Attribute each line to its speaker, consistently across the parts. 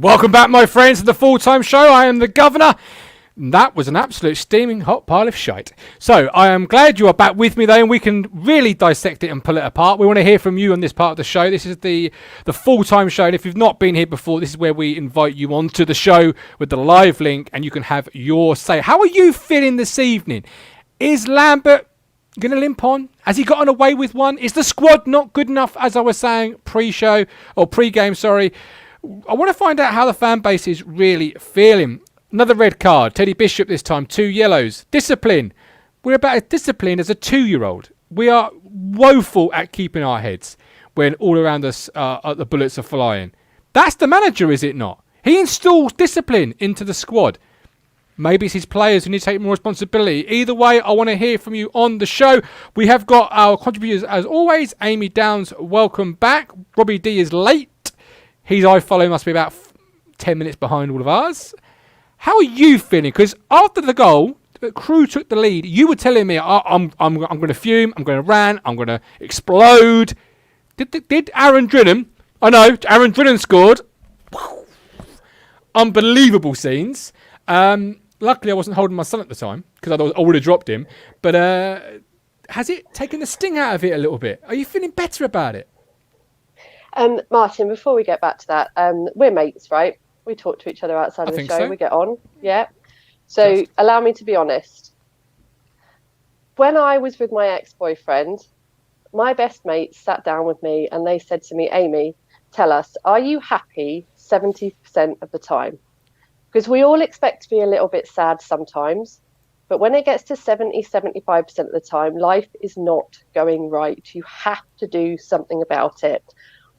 Speaker 1: Welcome back, my friends, to the full-time show. I am the Governor. That was an absolute steaming hot pile of shite. So I am glad you are back with me, though, and we can really dissect it and pull it apart. We want to hear from you on this part of the show. This is the full-time show, and if you've not been here before, this is where we invite you onto the show with the live link, and you can have your say. How are you feeling this evening? Is Lambert going to limp on? Has he gotten away with one? Is the squad not good enough, as I was saying pre-show, or pre-game, sorry? I want to find out how the fan base is really feeling. Another red card. Teddy Bishop this time. 2 yellows. Discipline. We're about as disciplined as a 2-year-old. We are woeful at keeping our heads when all around us the bullets are flying. That's the manager, is it not? He installs discipline into the squad. Maybe it's his players who need to take more responsibility. Either way, I want to hear from you on the show. We have got our contributors as always. Amy Downs, welcome back. Robbie D is late. His iFollow must be about 10 minutes behind all of ours. How are you feeling? Because after the goal, Crewe took the lead. You were telling me, I'm going to fume, I'm going to rant, I'm going to explode. Did Aaron Drinham? I know, Aaron Drinham scored. Unbelievable scenes. Luckily, I wasn't holding my son at the time because I would have dropped him. But has it taken the sting out of it a little bit? Are you feeling better about it?
Speaker 2: Martin, before we get back to that, we're mates, right? We talk to each other outside of the show. So. We get on. Yeah. So yes. Allow me to be honest. When I was with my ex-boyfriend, my best mates sat down with me and they said to me, Amy, tell us, are you happy 70% of the time? Because we all expect to be a little bit sad sometimes. But when it gets to 70, 75% of the time, life is not going right. You have to do something about it.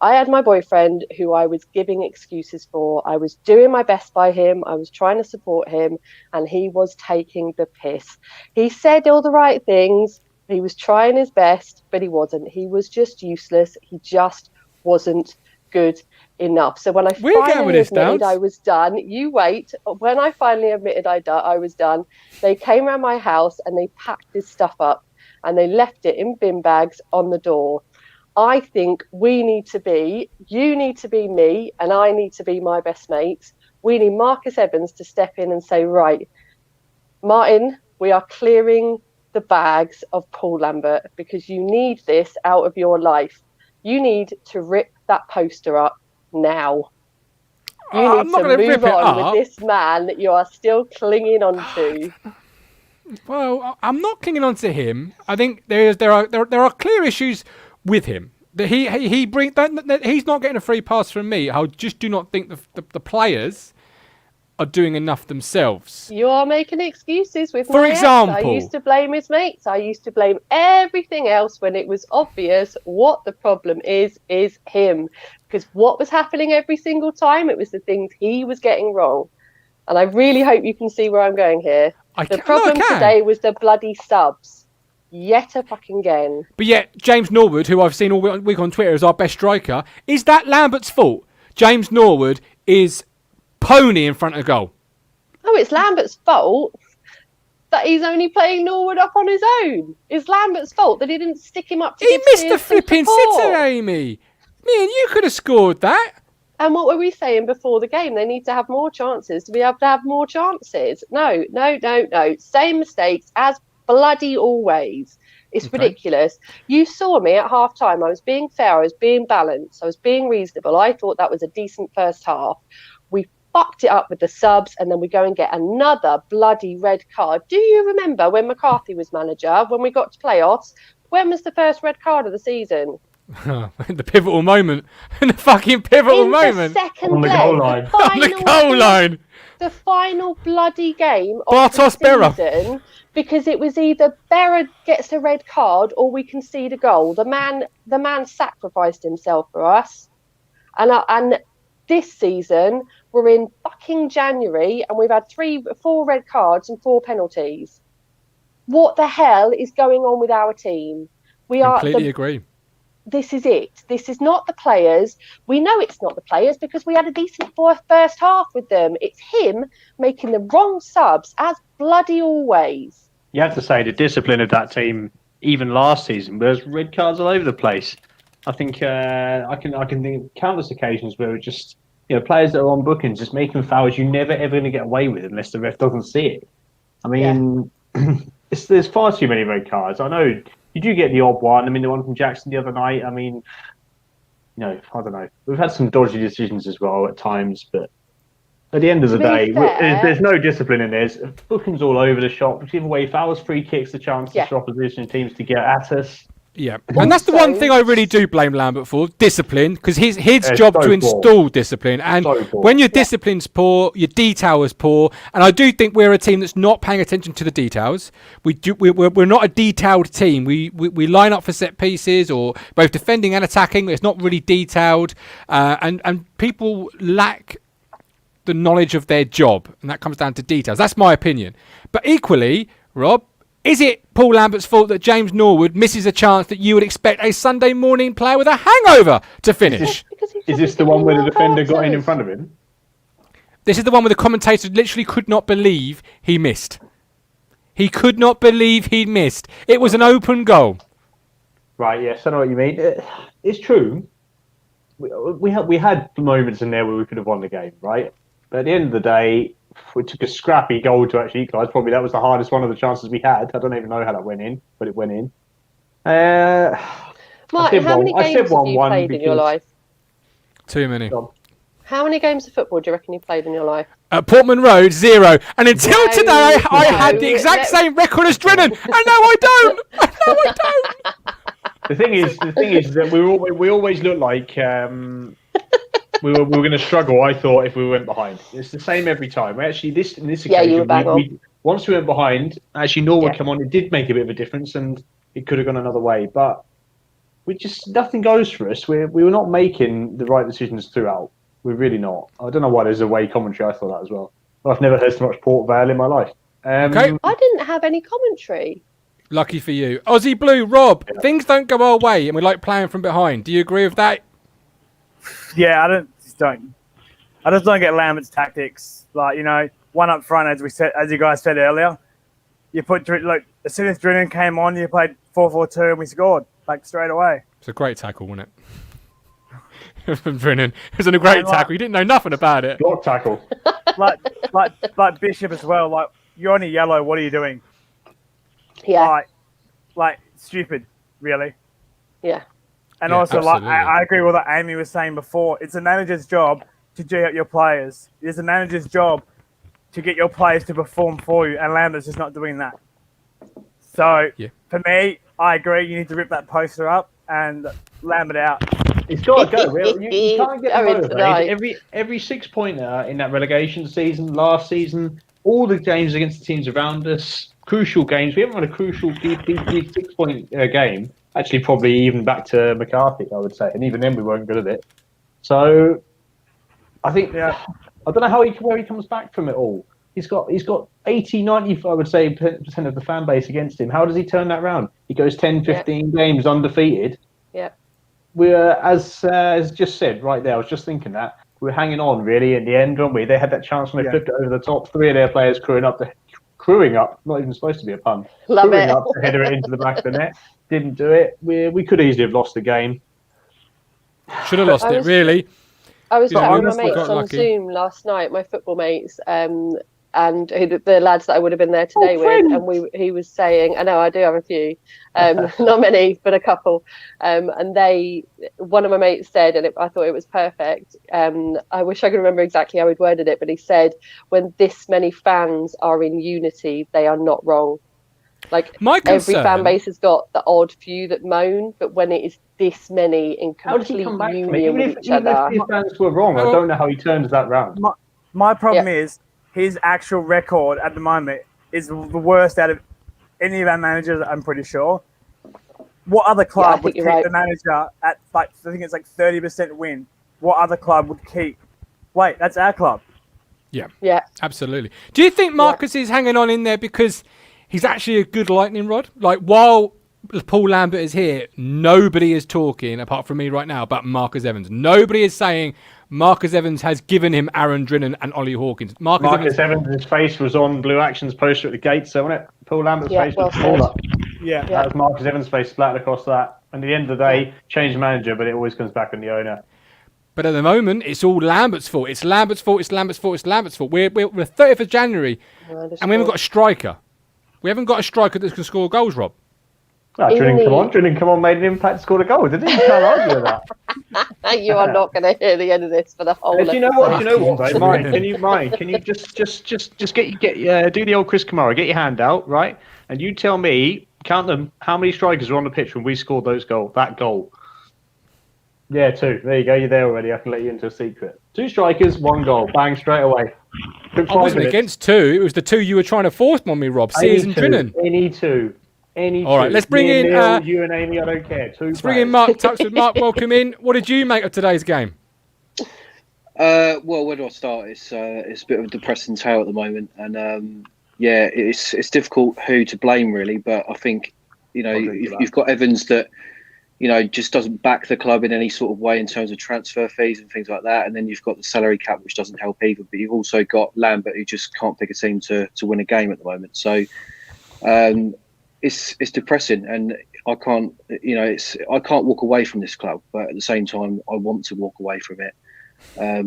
Speaker 2: I had my boyfriend who I was giving excuses for. I was doing my best by him. I was trying to support him, and he was taking the piss. He said all the right things. He was trying his best, but he wasn't. He was just useless. He just wasn't good enough. So when I finally admitted I was done, you wait. When I finally admitted I was done, they came around my house and they packed his stuff up and they left it in bin bags on the door. I think you need to be me, and I need to be my best mate. We need Marcus Evans to step in and say, right, Martin, we are clearing the bags of Paul Lambert because you need this out of your life. You need to rip that poster up now. You need to move on with this man that you are still clinging on to.
Speaker 1: Well, I'm not clinging on to him. I think there are clear issues with him. He's not getting a free pass from me. I just do not think the players are doing enough themselves.
Speaker 2: You are making excuses with
Speaker 1: For example,
Speaker 2: I used to blame his mates. I used to blame everything else when it was obvious what the problem is him. Because what was happening every single time, it was the things he was getting wrong. And I really hope you can see where I'm going here. The problem today was the bloody subs. Yet a fucking again.
Speaker 1: But yet, James Norwood, who I've seen all week on Twitter as our best striker, is that Lambert's fault? James Norwood is pony in front of goal.
Speaker 2: Oh, it's Lambert's fault that he's only playing Norwood up on his own. It's Lambert's fault that he didn't stick him up to
Speaker 1: He missed the flipping sitter, Amy. Me and you could have scored that.
Speaker 2: And what were we saying before the game? They need to have more chances to be able to have more chances. No. Same mistakes as bloody always. It's ridiculous. You saw me at half time. I was being fair. I was being balanced. I was being reasonable. I thought that was a decent first half. We fucked it up with the subs, and then we go and get another bloody red card. Do you remember when McCarthy was manager, when we got to playoffs? When was the first red card of the season?
Speaker 1: The pivotal moment. The fucking pivotal moment.
Speaker 2: The second
Speaker 3: on the goal line.
Speaker 1: On the goal line.
Speaker 2: The final bloody game of
Speaker 1: Bartos
Speaker 2: the season. Because it was either Berra gets a red card or we concede a goal. The man sacrificed himself for us. And this season, we're in fucking January and we've had 4 red cards and 4 penalties. What the hell is going on with our team?
Speaker 1: Completely agree.
Speaker 2: This is it. This is not the players. We know it's not the players because we had a decent first half with them. It's him making the wrong subs as bloody always.
Speaker 3: You have to say the discipline of that team, even last season, there's red cards all over the place. I think I can think of countless occasions where it players that are on bookings just making fouls you're never ever going to get away with unless the ref doesn't see it. I mean, there's far too many red cards. I know you do get the odd one. I mean, the one from Jackson the other night. I mean, I don't know. We've had some dodgy decisions as well at times, but at the end of the day, there's no discipline in this. Bookings all over the shop. We give away fouls, free kicks, the chances for opposition teams to get at us.
Speaker 1: Yeah, and that's the one thing I really do blame Lambert for, discipline, because his job to install discipline. And when your discipline's poor, your detail is poor. And I do think we're a team that's not paying attention to the details. We're not a detailed team. We line up for set pieces or both defending and attacking. It's not really detailed, and people lack the knowledge of their job, and that comes down to details. That's my opinion. But equally, Rob, is it Paul Lambert's fault that James Norwood misses a chance that you would expect a Sunday morning player with a hangover to finish?
Speaker 3: Is this the one where the defender got in front of him?
Speaker 1: This is the one where the commentator literally could not believe he missed. He could not believe he missed. It was an open goal.
Speaker 3: Right, yes, I know what you mean. It's true. We had moments in there where we could have won the game, right? But at the end of the day, we took a scrappy goal to actually equalise. Probably that was the hardest one of the chances we had. I don't even know how that went in, but it went in.
Speaker 2: Martin, how many games have you played in your life?
Speaker 1: Too many.
Speaker 2: How many games of football do you reckon you played in your life?
Speaker 1: At Portman Road, 0. And until today, I had the exact same record as Drennan. And no, I don't. No, I don't.
Speaker 3: The thing is that we always look like we were going to struggle. I thought if we went behind, it's the same every time. Actually, in this occasion,
Speaker 2: you were bang on.
Speaker 3: Once we went behind, actually Norwood come on. It did make a bit of a difference, and it could have gone another way. But nothing goes for us. We were not making the right decisions throughout. We're really not. I don't know why there's away commentary. I thought that as well. I've never heard so much Port Vale in my life.
Speaker 1: Okay.
Speaker 2: I didn't have any commentary.
Speaker 1: Lucky for you. Aussie Blue, Rob, things don't go our way and we like playing from behind. Do you agree with that?
Speaker 4: Yeah, I just don't get Lambert's tactics. Like, one up front, as you guys said earlier. You put, as soon as Drennan came on, you played 4-4-2 and we scored, straight away.
Speaker 1: It's a great tackle, wasn't it? From Drennan. It was a great tackle. You didn't know nothing about it.
Speaker 3: Block tackle.
Speaker 4: like Bishop as well. You're on a yellow, what are you doing?
Speaker 2: Yeah.
Speaker 4: Stupid, really.
Speaker 2: Yeah.
Speaker 4: And also, I agree with what Amy was saying before. It's the manager's job to G up your players. It's the manager's job to get your players to perform for you, and Lambert's just not doing that. So, for me, I agree. You need to rip that poster up and Lambert out.
Speaker 3: It's got to go. You can't get motivated. Every 6-pointer in that relegation season, last season, all the games against the teams around us, crucial games. We haven't had a crucial 6-point game. Actually, probably even back to McCarthy, I would say. And even then, we weren't good at it. So, I think, I don't know where he comes back from it all. He's got 80, 90, I would say, % of the fan base against him. How does he turn that around? He goes 10, 15 games undefeated.
Speaker 2: Yeah.
Speaker 3: We're, as just said right there, I was just thinking that. We're hanging on, really, in the end, weren't we? They had that chance when they flipped it over the top. 3 of their players crewing up, not even supposed to be a pun. Crewing up to header it into the back of the net. Didn't do it. We could easily have lost the game.
Speaker 1: Should have lost it, really.
Speaker 2: I was talking with my mates on Zoom last night, my football mates, and the lads that I would have been there today with, and he was saying, I know I do have a few, not many, but a couple, and one of my mates said, and I thought it was perfect, I wish I could remember exactly how he'd worded it, but he said, when this many fans are in unity, they are not wrong. Every fan base has got the odd few that moan, but when it is this many in complete union with each other.
Speaker 3: Even if fans were wrong, I don't know how he turns that round.
Speaker 4: My problem is his actual record at the moment is the worst out of any of our managers, I'm pretty sure. What other club would keep the manager at, I think it's 30% win? What other club would keep? Wait, that's our club.
Speaker 1: Yeah, absolutely. Do you think Marcus is hanging on in there because he's actually a good lightning rod? While Paul Lambert is here, nobody is talking, apart from me right now, about Marcus Evans. Nobody is saying Marcus Evans has given him Aaron Drennan and Ollie Hawkins.
Speaker 3: Marcus Evans' face was on Blue Action's poster at the gates, wasn't it? Paul Lambert's face was smaller.
Speaker 4: Yeah.
Speaker 3: That was Marcus Evans' face splattered across that. And at the end of the day, change manager, but it always comes back on the owner.
Speaker 1: But at the moment, it's all Lambert's fault. It's Lambert's fault. It's Lambert's fault. It's Lambert's fault. We're 30th of January, and we haven't got a striker. We haven't got a striker that can score goals, Rob.
Speaker 3: Drinning come on, made an impact, scored a goal, didn't he? You can't argue with that.
Speaker 2: You are not going to hear the end of this for the whole.
Speaker 3: Do you know what? Mike, can you just do the old Chris Kamara, get your hand out, right? And you tell me, count them, how many strikers were on the pitch when we scored that goal? Yeah, 2. There you go. You're there already. I can let you into a secret. 2 strikers, 1 goal. Bang, straight away.
Speaker 1: I wasn't against 2. It was the 2 you were trying to force on me, Rob. Sears and Drinnan.
Speaker 3: Any 2.
Speaker 1: All right, let's bring in...
Speaker 3: you and Amy, I don't care.
Speaker 1: Let's bring in Mark Tuxford. Mark, welcome in. What did you make of today's game?
Speaker 5: Well, where do I start? It's a bit of a depressing tale at the moment. And, it's difficult who to blame, really. But I think, you've got Evans that... just doesn't back the club in any sort of way in terms of transfer fees and things like that. And then you've got the salary cap, which doesn't help either. But you've also got Lambert, who just can't pick a team to win a game at the moment. So it's depressing, and I can't walk away from this club. But at the same time, I want to walk away from it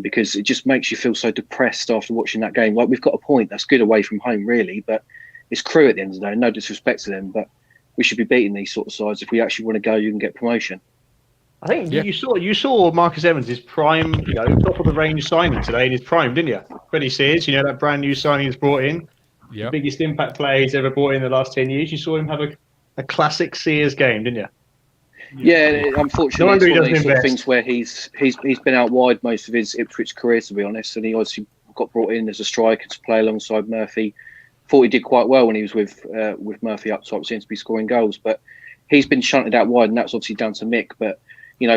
Speaker 5: because it just makes you feel so depressed after watching that game. Like, we've got a point, that's good away from home, really, but it's Crewe at the end of the day. No disrespect to them, but we should be beating these sort of sides if we actually want to go. You can get promotion.
Speaker 3: I think you saw Marcus Evans' prime, top of the range signing today in his prime, didn't you? Freddie Sears, that brand new signing he's brought in, the biggest impact player he's ever brought in the last 10 years. You saw him have a classic Sears game, didn't you?
Speaker 5: Yeah, unfortunately, it's one of these sort of things where he's been out wide most of his Ipswich career, to be honest, and he obviously got brought in as a striker to play alongside Murphy. Thought he did quite well when he was with Murphy up top, seems to be scoring goals, but he's been shunted out wide, and that's obviously down to Mick. But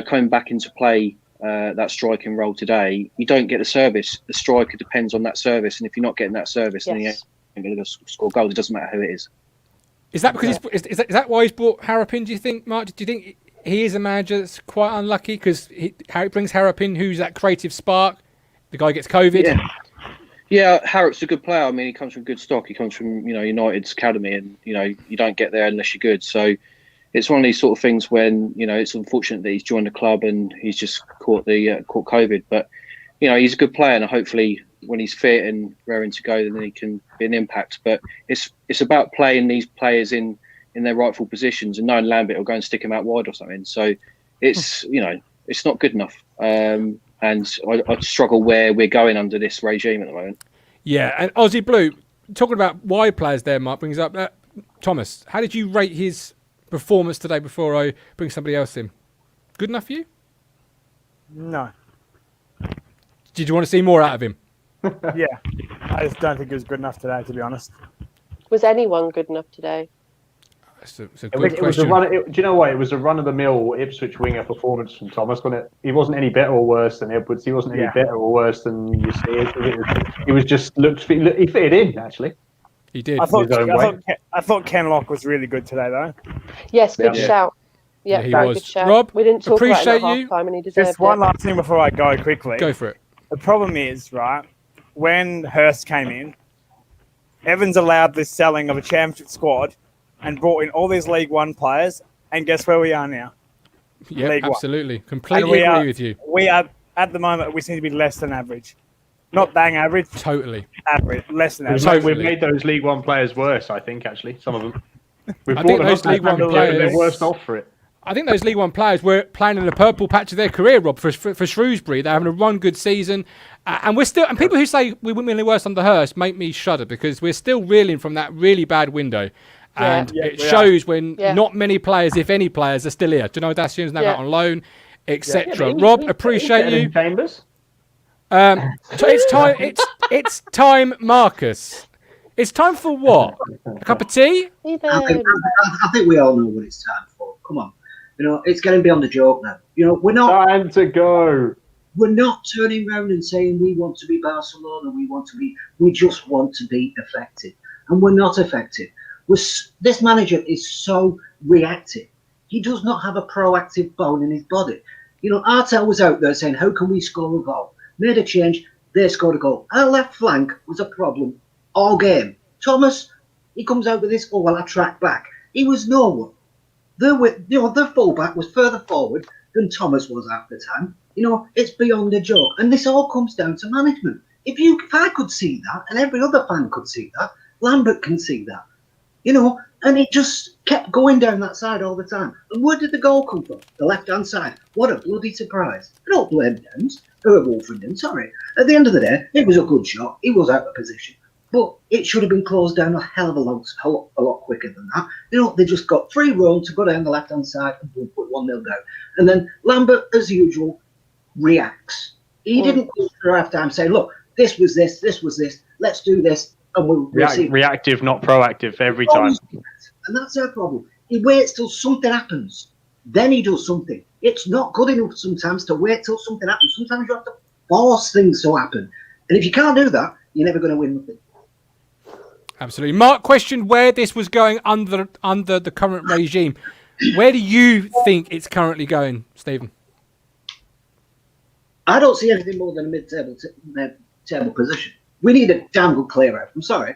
Speaker 5: coming back into play that striking role today, you don't get the service. The striker depends on that service, and if you're not getting that service, then you ain't going to score goals. It doesn't matter who it is.
Speaker 1: Is that because is that why he's brought Harrop in? Do you think, Mark? Do you think he is a manager that's quite unlucky because he brings Harrop in, who's that creative spark? The guy gets COVID.
Speaker 5: Yeah, Harrop's a good player. I mean, he comes from good stock. He comes from United's academy, and you don't get there unless you're good. So it's one of these sort of things when it's unfortunate that he's joined the club and he's just caught COVID. But he's a good player, and hopefully when he's fit and raring to go, then he can be an impact. But it's about playing these players in their rightful positions, and knowing Lambert will go and stick him out wide or something. So it's it's not good enough. And I struggle where we're going under this regime at the moment.
Speaker 1: Yeah, and Aussie Blue, talking about wide players there, Mark brings up Thomas. How did you rate his performance today before I bring somebody else in? Good enough for you?
Speaker 4: No.
Speaker 1: Did you want to see more out of him?
Speaker 4: Yeah, I just don't think it was good enough today, to be honest.
Speaker 2: Was anyone good enough today?
Speaker 1: It's a good question.
Speaker 3: Do you know what? It was a run-of-the-mill Ipswich winger performance from Thomas, wasn't it? He wasn't any better or worse than Edwards. He wasn't any better or worse than you see. He was just he fitted in, actually.
Speaker 1: He did.
Speaker 4: I thought Ken Locke was really good today, though.
Speaker 2: Yes, good shout. Yeah,
Speaker 1: he
Speaker 2: very
Speaker 1: was.
Speaker 2: good shout.
Speaker 1: Rob,
Speaker 2: we didn't talk
Speaker 1: appreciate
Speaker 2: about it
Speaker 1: you.
Speaker 2: at half-time, and he deserved
Speaker 4: Just one last thing before I go quickly.
Speaker 1: Go for it.
Speaker 4: The problem is, right, when Hurst came in, Evans allowed this selling of a championship squad and brought in all these League One players, and guess where we are now?
Speaker 1: Yeah,
Speaker 4: League
Speaker 1: absolutely.
Speaker 4: One.
Speaker 1: Completely agree with you.
Speaker 4: We are, at the moment, we seem to be less than average. Not bang average.
Speaker 1: Totally.
Speaker 4: Average. Less than average.
Speaker 1: Totally.
Speaker 3: We've made those League One players worse, I think, actually. Some of them.
Speaker 1: I think those League One players...
Speaker 3: They're worse off for it.
Speaker 1: I think those League One players were playing in the purple patch of their career, Rob, for Shrewsbury. They're having a one good season. And we're still... And people who say we wouldn't be any worse under Hurst make me shudder because we're still reeling from that really bad window. And it shows when not many players, if any players, are still here. Janelle Dacian's now out on loan, etc. Rob, appreciate you.
Speaker 3: Chambers.
Speaker 1: So it's time, Marcus. It's time for what? A cup of tea?
Speaker 6: I think we all know what it's time for. Come on. It's getting beyond a joke now. We're not...
Speaker 3: Time to go.
Speaker 6: We're not turning around and saying we want to be Barcelona, we just want to be effective. And we're not effective. This manager is so reactive. He does not have a proactive bone in his body. Artell was out there saying, how can we score a goal? Made a change, they scored a goal. Our left flank was a problem all game. Thomas, he comes out with this, I track back. He was nowhere. The fullback was further forward than Thomas was half the time. It's beyond a joke. And this all comes down to management. If I could see that, and every other fan could see that, Lambert can see that, and it just kept going down that side all the time. And where did the goal come from? The left-hand side. What a bloody surprise. I don't blame Wolfenden, sorry. At the end of the day, it was a good shot. He was out of position. But it should have been closed down a hell of a lot quicker than that. They just got free roam to go down the left-hand side and put 1-0 down. And then Lambert, as usual, reacts. He didn't go through half-time saying, look, this was this, let's do this, and we'll see.
Speaker 3: Reactive, not proactive, every time.
Speaker 6: And that's our problem. He waits till something happens. Then he does something. It's not good enough sometimes to wait till something happens. Sometimes you have to force things to happen. And if you can't do that, you're never going to win nothing.
Speaker 1: Absolutely. Mark questioned where this was going under the current regime. Where do you think it's currently going, Stephen?
Speaker 6: I don't see anything more than a mid-table position. We need a damn good clear out. I'm sorry.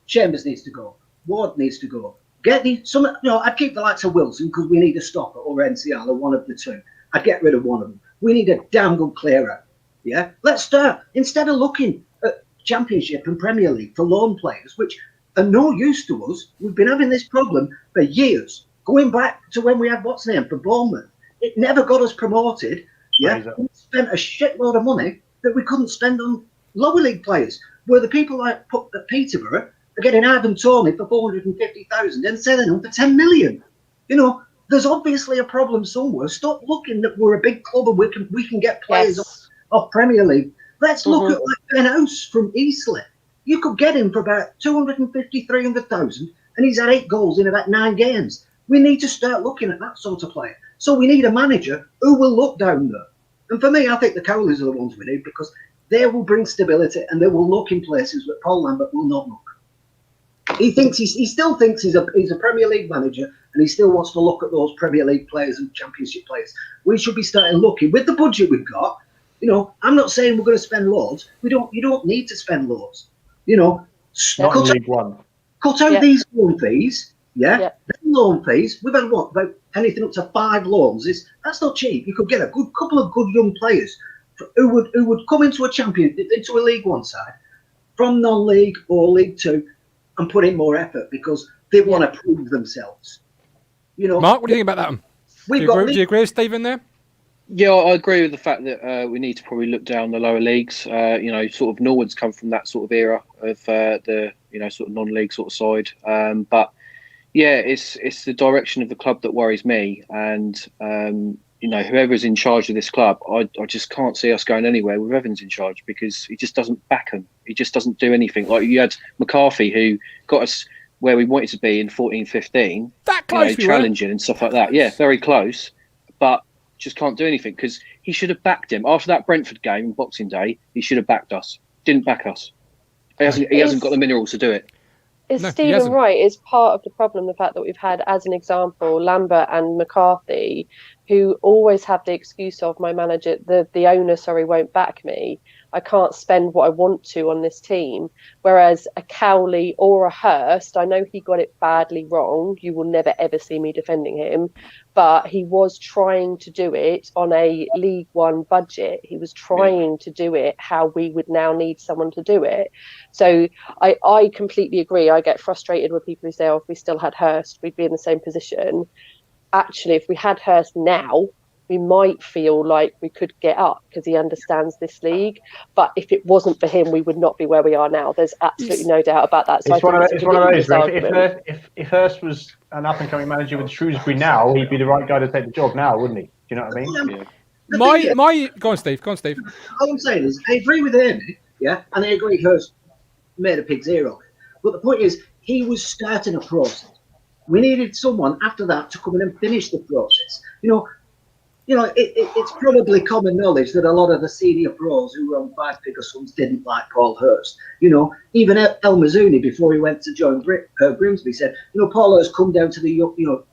Speaker 6: Chambers needs to go. Ward needs to go. I'd keep the likes of Wilson because we need a stopper or NCR or one of the two. I'd get rid of one of them. We need a damn good clear out. Yeah? Let's start. Instead of looking at Championship and Premier League for loan players, which are no use to us, we've been having this problem for years. Going back to when we had what's name for Bournemouth. It never got us promoted. Yeah? We spent a shitload of money that we couldn't spend on lower league players, where the people like at Peterborough are getting Ivan Toney for 450,000 and selling them for 10 million. There's obviously a problem somewhere. Stop looking that we're a big club and we can get players off Premier League. Let's look at like Ben House from Eastleigh. You could get him for about 250, 300,000, and he's had 8 goals in about 9 games. We need to start looking at that sort of player. So we need a manager who will look down there. And for me, I think the Cowleys are the ones we need because they will bring stability and they will look in places that Paul Lambert will not look. He still thinks he's a Premier League manager, and he still wants to look at those Premier League players and Championship players. We should be starting looking with the budget we've got. I'm not saying we're going to spend loads. You don't need to spend loads.
Speaker 3: Not in League One.
Speaker 6: Cut out these loan fees. Yeah. Loan fees. We've had about anything up to 5 loans. That's not cheap. You could get a good couple of good young players who would come into a League One side from non-league or League Two and put in more effort because they want to prove themselves.
Speaker 1: Mark, what do you think about that? Do you agree with Stephen there?
Speaker 5: Yeah, I agree with the fact that we need to probably look down the lower leagues. Sort of Norwood's come from that sort of era of the sort of non-league sort of side. But yeah, it's the direction of the club that worries me. And whoever's in charge of this club, I just can't see us going anywhere with Evans in charge because he just doesn't back them. He just doesn't do anything. Like you had McCarthy who got us where we wanted to be in 14-15.
Speaker 1: That close,
Speaker 5: challenging and stuff like that. Yeah, very close, but just can't do anything because he should have backed him after that Brentford game on Boxing Day. He should have backed us. Didn't back us. He hasn't got the minerals to do it.
Speaker 2: Is Stephen right? Is part of the problem the fact that we've had, as an example, Lambert and McCarthy, who always have the excuse of my manager, the owner, won't back me. I can't spend what I want to on this team. Whereas a Cowley or a Hurst, I know he got it badly wrong. You will never, ever see me defending him. But he was trying to do it on a League One budget. He was trying to do it how we would now need someone to do it. So I completely agree. I get frustrated with people who say, if we still had Hurst, we'd be in the same position. Actually, if we had Hurst now, we might feel like we could get up because he understands this league. But if it wasn't for him, we would not be where we are now. There's absolutely no doubt about that. So
Speaker 3: it's one of those. If Hurst was an up-and-coming manager with Shrewsbury now, he'd be the right guy to take the job now, wouldn't he? Do you know what I mean?
Speaker 1: Go on, Steve.
Speaker 6: All I'm saying is, I agree with Amy, and I agree Hurst made a pig's ear of it. But the point is, he was starting a process. We needed someone after that to come in and finish the process. It's probably common knowledge that a lot of the senior pros who were on 5-figure sums didn't like Paul Hurst. Even El Mazzuni, before he went to join Grimsby, said, Paul Hurst come down to the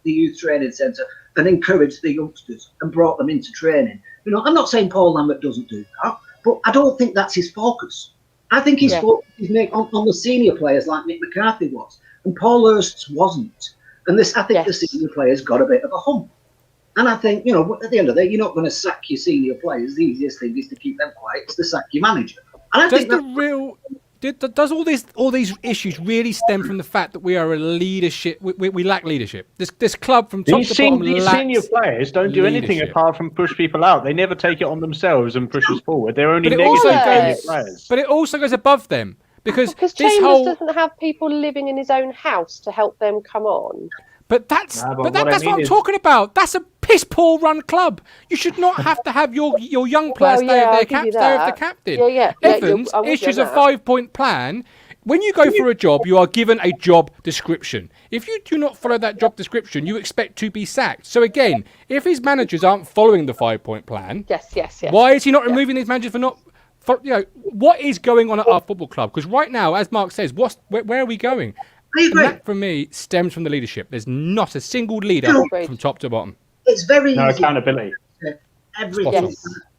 Speaker 6: youth training centre and encouraged the youngsters and brought them into training. I'm not saying Paul Lambert doesn't do that, but I don't think that's his focus. I think his focus is on the senior players like Mick McCarthy was, and Paul Hurst's wasn't. And I think the senior players got a bit of a hump. And I think, you know, at the end of the day, you're not going to sack your senior players. The easiest thing is to keep them quiet. It's to sack your manager. And I think
Speaker 1: does all these issues really stem from the fact that we are a leadership? We lack leadership. This club from top to bottom
Speaker 3: these
Speaker 1: lacks
Speaker 3: senior players don't do anything apart from push people out. They never take it on themselves and push us forward. They're only negative players.
Speaker 1: But it also goes above them because
Speaker 2: Chambers doesn't have people living in his own house to help them come on.
Speaker 1: But that's what I'm talking about. That's a piss poor run club. You should not have to have your young players stay with the captain. Evans issues a 5-point plan. When you go for a job, you are given a job description. If you do not follow that job description, you expect to be sacked. So again, if his managers aren't following the 5-point plan, why is he not removing these managers for not? What is going on at our football club? Because right now, as Mark says, where are we going? And that, for me, stems from the leadership. There's not a single leader from top to bottom.
Speaker 6: It's very easy.
Speaker 3: No accountability.
Speaker 6: Everything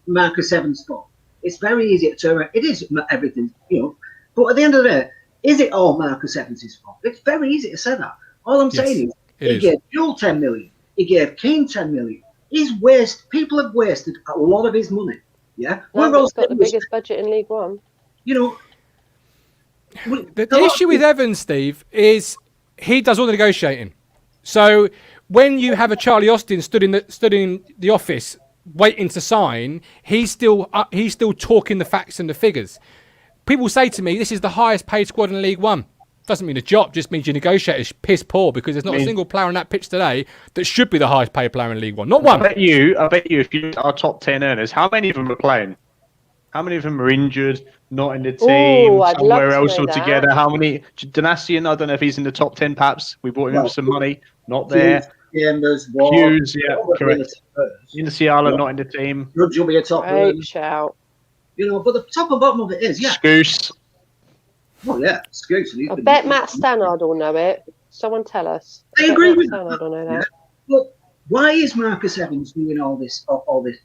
Speaker 6: Marcus Evans' fault. It's very easy to turn around. It is everything, you know. But at the end of the day, is it all Marcus Evans' fault? It's very easy to say that. All I'm saying is, he gave Joel 10 million. He gave Keane 10 million. People have wasted a lot of his money. Yeah.
Speaker 2: Lambert's got the biggest budget in League One.
Speaker 6: You know,
Speaker 1: the issue with Evans, Steve, is he does all the negotiating. So when you have a Charlie Austin stood in the office waiting to sign, he's still talking the facts and the figures. People say to me, this is the highest paid squad in League One. Doesn't mean a job, just means your negotiator is piss poor because there's not a single player on that pitch today that should be the highest paid player in League One. Not one.
Speaker 3: I bet you if you look at our top 10 earners, how many of them are playing? How many of them are injured, not in the team, somewhere else altogether? How many? Danassian, I don't know if he's in the top 10 perhaps. We bought him with some money. Not there. Hughes, correct. Insiala, not in the team.
Speaker 6: Rudge will be a top.
Speaker 2: Great shout.
Speaker 6: You know, but the top and bottom of it is,
Speaker 3: Scouse.
Speaker 6: Oh, yeah, Scouse.
Speaker 2: I bet Matt Stannard will know it. Someone tell us.
Speaker 6: I agree with
Speaker 2: Stannard will know that.
Speaker 6: Yeah. But why is Marcus Evans doing all this?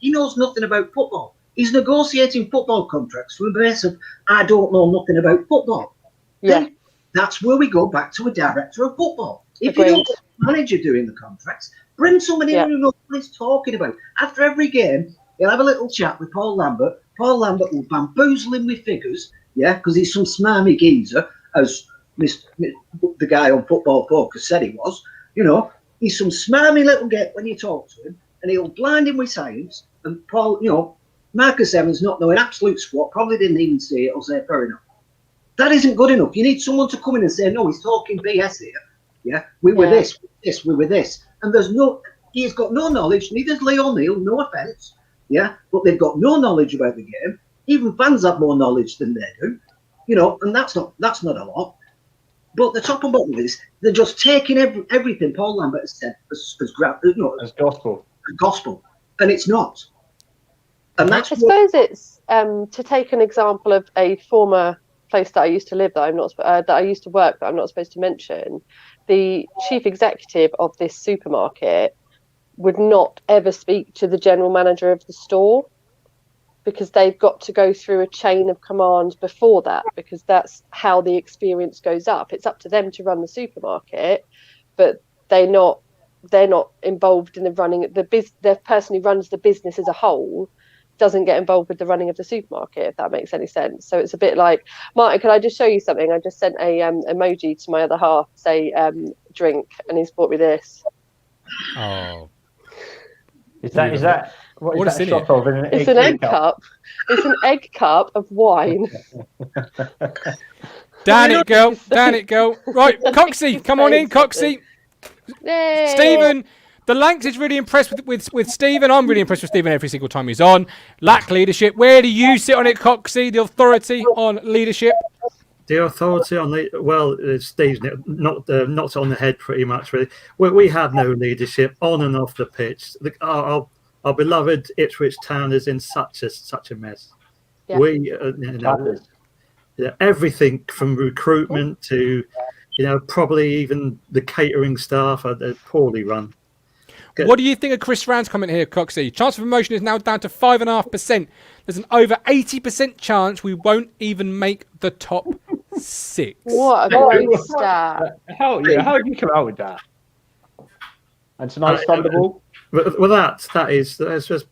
Speaker 6: He knows nothing about football. He's negotiating football contracts from the base of, I don't know nothing about football.
Speaker 2: Yeah.
Speaker 6: Then that's where we go back to a director of football. If you don't get a manager doing the contracts, bring somebody in who knows what he's talking about. After every game, he'll have a little chat with Paul Lambert. Paul Lambert will bamboozle him with figures, because he's some smarmy geezer, as the guy on Football Focus said he was. You know, he's some smarmy little get when you talk to him, and he'll blind him with science. And Paul, you know, Marcus Evans, not knowing absolute squat, probably didn't even say it or say fair enough. That isn't good enough. You need someone to come in and say, no, he's talking BS here. Yeah, we were this, we were this. And he's got no knowledge, neither does Lee O'Neill, no offence. Yeah, but they've got no knowledge about the game. Even fans have more knowledge than they do. You know, and that's not a lot. But the top and bottom of this, they're just taking everything Paul Lambert has said as
Speaker 3: gospel.
Speaker 6: Gospel. And it's not. And
Speaker 2: I suppose it's to take an example of a former place that I used to live that I used to work that I'm not supposed to mention. The chief executive of this supermarket would not ever speak to the general manager of the store because they've got to go through a chain of command before that, because that's how the experience goes up. It's up to them to run the supermarket, but they're not involved in the running. The person who runs the business as a whole doesn't get involved with the running of the supermarket, if that makes any sense. So it's a bit like, Martin, can I just show you something? I just sent a emoji to my other half, say drink, and he's bought me this.
Speaker 1: Oh.
Speaker 3: Is that what is that shot of?
Speaker 2: It's an egg cup. It's an egg cup of wine.
Speaker 1: Down it, girl. Right, Coxie, come on in, Coxie.
Speaker 2: Yay.
Speaker 1: Stephen, the Lanks is really impressed with Stephen. I'm really impressed with Stephen every single time he's on. Lack leadership. Where do you sit on it, Coxie? The authority on leadership?
Speaker 7: The authority on Steve's not on the head pretty much. Really, we have no leadership on and off the pitch. Our beloved Ipswich Town is in such a mess. Yeah. We, everything from recruitment to, probably even the catering staff are poorly run.
Speaker 1: What do you think of Chris Rand's comment here, Coxie? Chance of promotion is now down to 5.5%. There's an over 80% chance we won't even make the top 6.
Speaker 2: What a great stat.
Speaker 3: How did you come out with that? And tonight's Thunderball?
Speaker 7: Well, there's just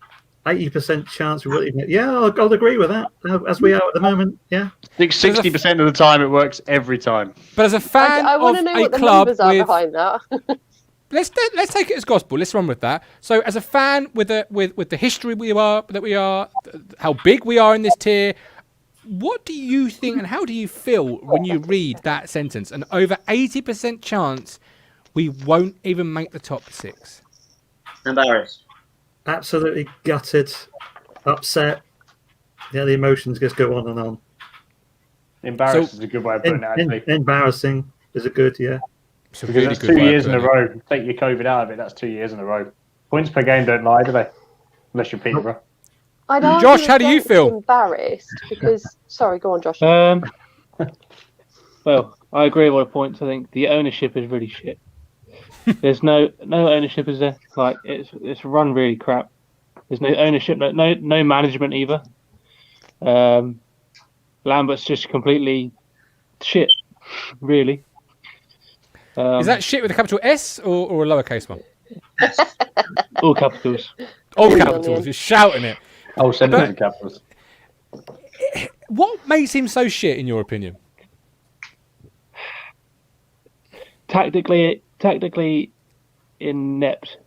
Speaker 7: 80% chance we will even. Yeah, I'll agree with that. As we are at the moment, yeah.
Speaker 3: I think 60% of the time it works every time.
Speaker 1: But as a fan
Speaker 2: I want to
Speaker 1: of
Speaker 2: know
Speaker 1: a
Speaker 2: what the
Speaker 1: club
Speaker 2: numbers are
Speaker 1: with,
Speaker 2: behind that.
Speaker 1: let's take it as gospel. Let's run with that. So, as a fan with the history we are, how big we are in this tier, what do you think and how do you feel when you read that sentence? An over 80% chance we won't even make the top 6.
Speaker 6: Embarrassed.
Speaker 7: Absolutely gutted, upset. Yeah, the emotions just go on and on.
Speaker 3: Embarrassed is a good way of putting it, actually.
Speaker 7: Embarrassing is a good, yeah.
Speaker 3: Because really that's 2 years in a row. Take your COVID out of it, that's 2 years in a row. Points per game don't lie, do they? Unless you're Peterborough.
Speaker 1: Josh, how do you feel?
Speaker 2: Embarrassed because sorry, go on, Josh.
Speaker 8: Well, I agree with my points. I think the ownership is really shit. There's no ownership, is there? Like it's run really crap. There's no ownership, no management either. Lambert's just completely shit, really.
Speaker 1: Is that shit with a capital S or a lowercase one?
Speaker 8: All capitals.
Speaker 1: All capitals. You're shouting it.
Speaker 3: Oh, send it in capitals.
Speaker 1: What makes him so shit, in your opinion?
Speaker 8: Tactically inept.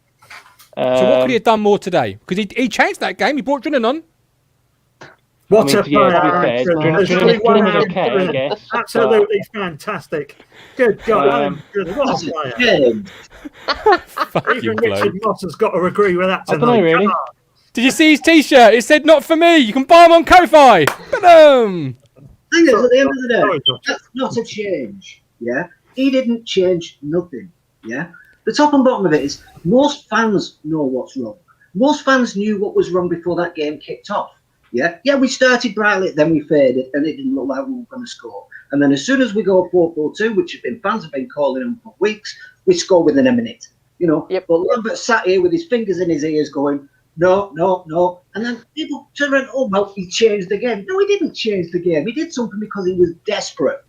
Speaker 1: So what could he have done more today? Because he changed that game. He brought Drinnan on.
Speaker 7: What a
Speaker 8: player!
Speaker 7: Absolutely fantastic. Good God, what a player! Even Richard Moss has got to agree with that tonight.
Speaker 8: I don't know, really.
Speaker 1: Did you see his T-shirt? It said "Not for me." You can buy them on Ko-fi. Boom.
Speaker 6: Hang on, at the end of the day, that's not a change. Yeah, he didn't change nothing. Yeah, the top and bottom of it is most fans know what's wrong. Most fans knew what was wrong before that game kicked off. Yeah, we started brightly, then we faded, and it didn't look like we were going to score. And then as soon as we go 4-4-2, which fans have been calling them for weeks, we score within a minute. You know,
Speaker 2: Yep.
Speaker 6: But Lambert sat here with his fingers in his ears going, no. And then people turn around, oh, well, he changed the game. No, he didn't change the game. He did something because he was desperate.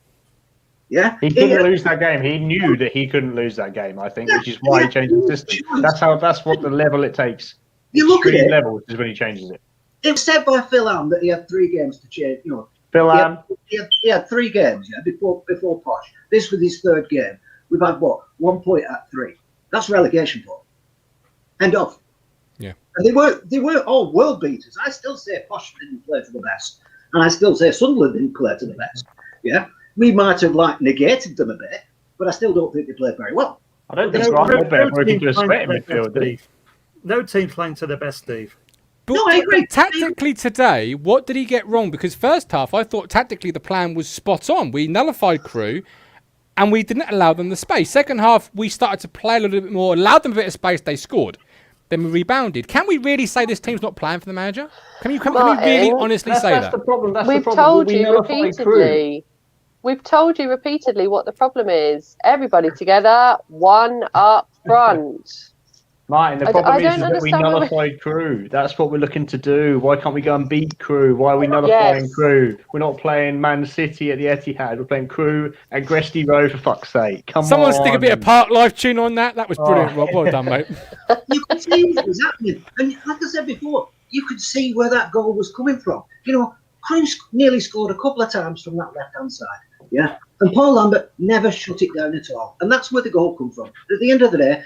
Speaker 6: Yeah,
Speaker 3: he couldn't lose that game. He knew that he couldn't lose that game, I think, which is why he changed the system. That's what the level it takes.
Speaker 6: You look at it.
Speaker 3: Level is when he changes it.
Speaker 6: It was said by Phil Am that he had 3 games to change. You know,
Speaker 3: Phil Am.
Speaker 6: He had 3 games. Yeah, before Posh. This was his 3rd game. We've had 1 point at 3. That's relegation point. End of.
Speaker 1: Yeah.
Speaker 6: And they weren't all world beaters. I still say Posh didn't play to the best, and I still say Sunderland didn't play to the best. Yeah, we might have negated them a bit, but I still don't think they played very well.
Speaker 3: I don't think Grant working to a sweat in midfield, did he?
Speaker 7: No team playing to their best, Steve.
Speaker 1: But,
Speaker 6: no, I agree.
Speaker 1: Tactically today, what did he get wrong? Because first half, I thought tactically the plan was spot on. We nullified Crewe, and we didn't allow them the space. Second half, we started to play a little bit more, allowed them a bit of space, they scored. Then we rebounded. Can we really say this team's not playing for the manager? Can we really honestly say that?
Speaker 3: That's the problem.
Speaker 2: We've told you repeatedly. We've told you repeatedly what the problem is. Everybody together, one up front.
Speaker 3: Martin, the problem is that we nullified Crewe. That's what we're looking to do. Why can't we go and beat Crewe? Why are we nullifying Crewe? We're not playing Man City at the Etihad. We're playing Crewe at Gresty Road, for fuck's sake. Come on.
Speaker 1: Someone stick a bit of Park Life tune on that. That was brilliant, Rob. Well done, mate.
Speaker 6: You could see what was happening. And like I said before, you could see where that goal was coming from. You know, Crewe nearly scored a couple of times from that left-hand side. Yeah. And Paul Lambert never shut it down at all. And that's where the goal comes from. At the end of the day,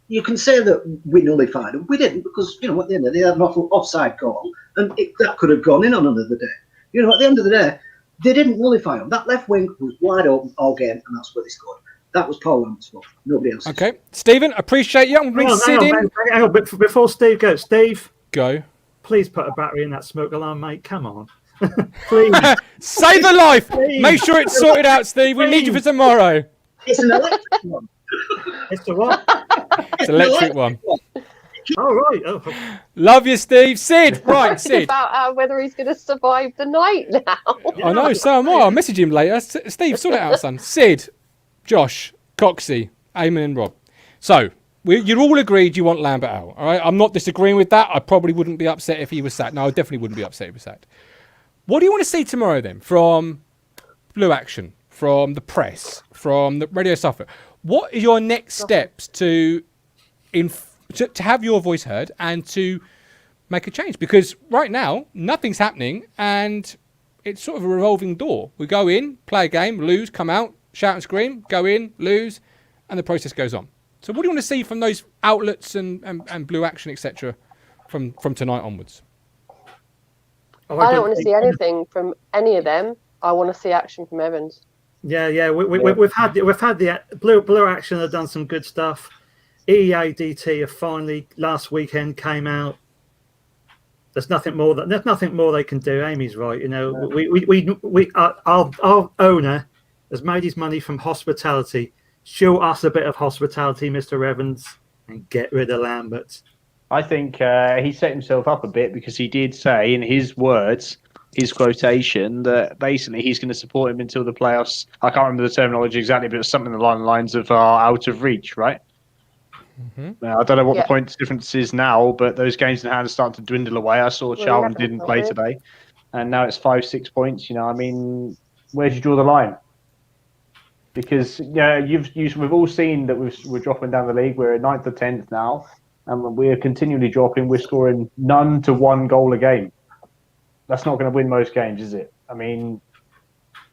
Speaker 6: you can say that we nullified them. We didn't, because, you know, at the end of the day, they had an offside call, and that could have gone in on another day. You know, at the end of the day, they didn't nullify them. That left wing was wide open all game, and that's where they scored. That was Paul Lambert's fault. Nobody else.
Speaker 1: Okay. Stephen, appreciate you. I'm going to bring Sid in.
Speaker 7: Hang on, before Steve goes, Steve.
Speaker 1: Go.
Speaker 7: Please put a battery in that smoke alarm, mate. Come on. Please.
Speaker 1: Save a life. Please. Make sure it's sorted out, Steve. We need you for tomorrow.
Speaker 6: It's an electric one.
Speaker 7: It's a what?
Speaker 1: It's an electric one.
Speaker 7: Oh, right. Oh.
Speaker 1: Love you, Steve. Sid, right, Sid.
Speaker 2: About whether he's going to survive the night now.
Speaker 1: I know, so am I. I'll message him later. Steve, sort it out, son. Sid, Josh, Coxie, Eamon and Rob. So, you're all agreed you want Lambert out, all right? I'm not disagreeing with that. I probably wouldn't be upset if he was sacked. No, I definitely wouldn't be upset if he was sacked. What do you want to see tomorrow, then, from Blue Action, from the press, from the Radio Suffolk? What are your next steps to to have your voice heard and to make a change. Because right now, nothing's happening and it's sort of a revolving door. We go in, play a game, lose, come out, shout and scream, go in, lose, and the process goes on. So what do you want to see from those outlets and Blue Action, etc., from tonight onwards?
Speaker 2: I don't want to see anything from any of them. I want to see action from Evans.
Speaker 7: Yeah. We've had the Blue Action have done some good stuff. EADT have finally last weekend came out. There's nothing more they can do. Amy's right. You know, our owner has made his money from hospitality. Show us a bit of hospitality, Mr. Evans, and get rid of Lambert.
Speaker 3: I think he set himself up a bit because he did say in his words, his quotation, that basically he's going to support him until the playoffs. I can't remember the terminology exactly, but it's something along the lines of out of reach, right? Mm-hmm. I don't know what the point difference is now, but those games in hand are starting to dwindle away. I saw Charlton didn't play today, and now it's 5-6 points. You know, I mean, where do you draw the line? Because we've all seen that we're dropping down the league. We're at 9th or 10th now, and we're continually dropping. We're scoring none to 1 goal a game. That's not going to win most games, is it? I mean,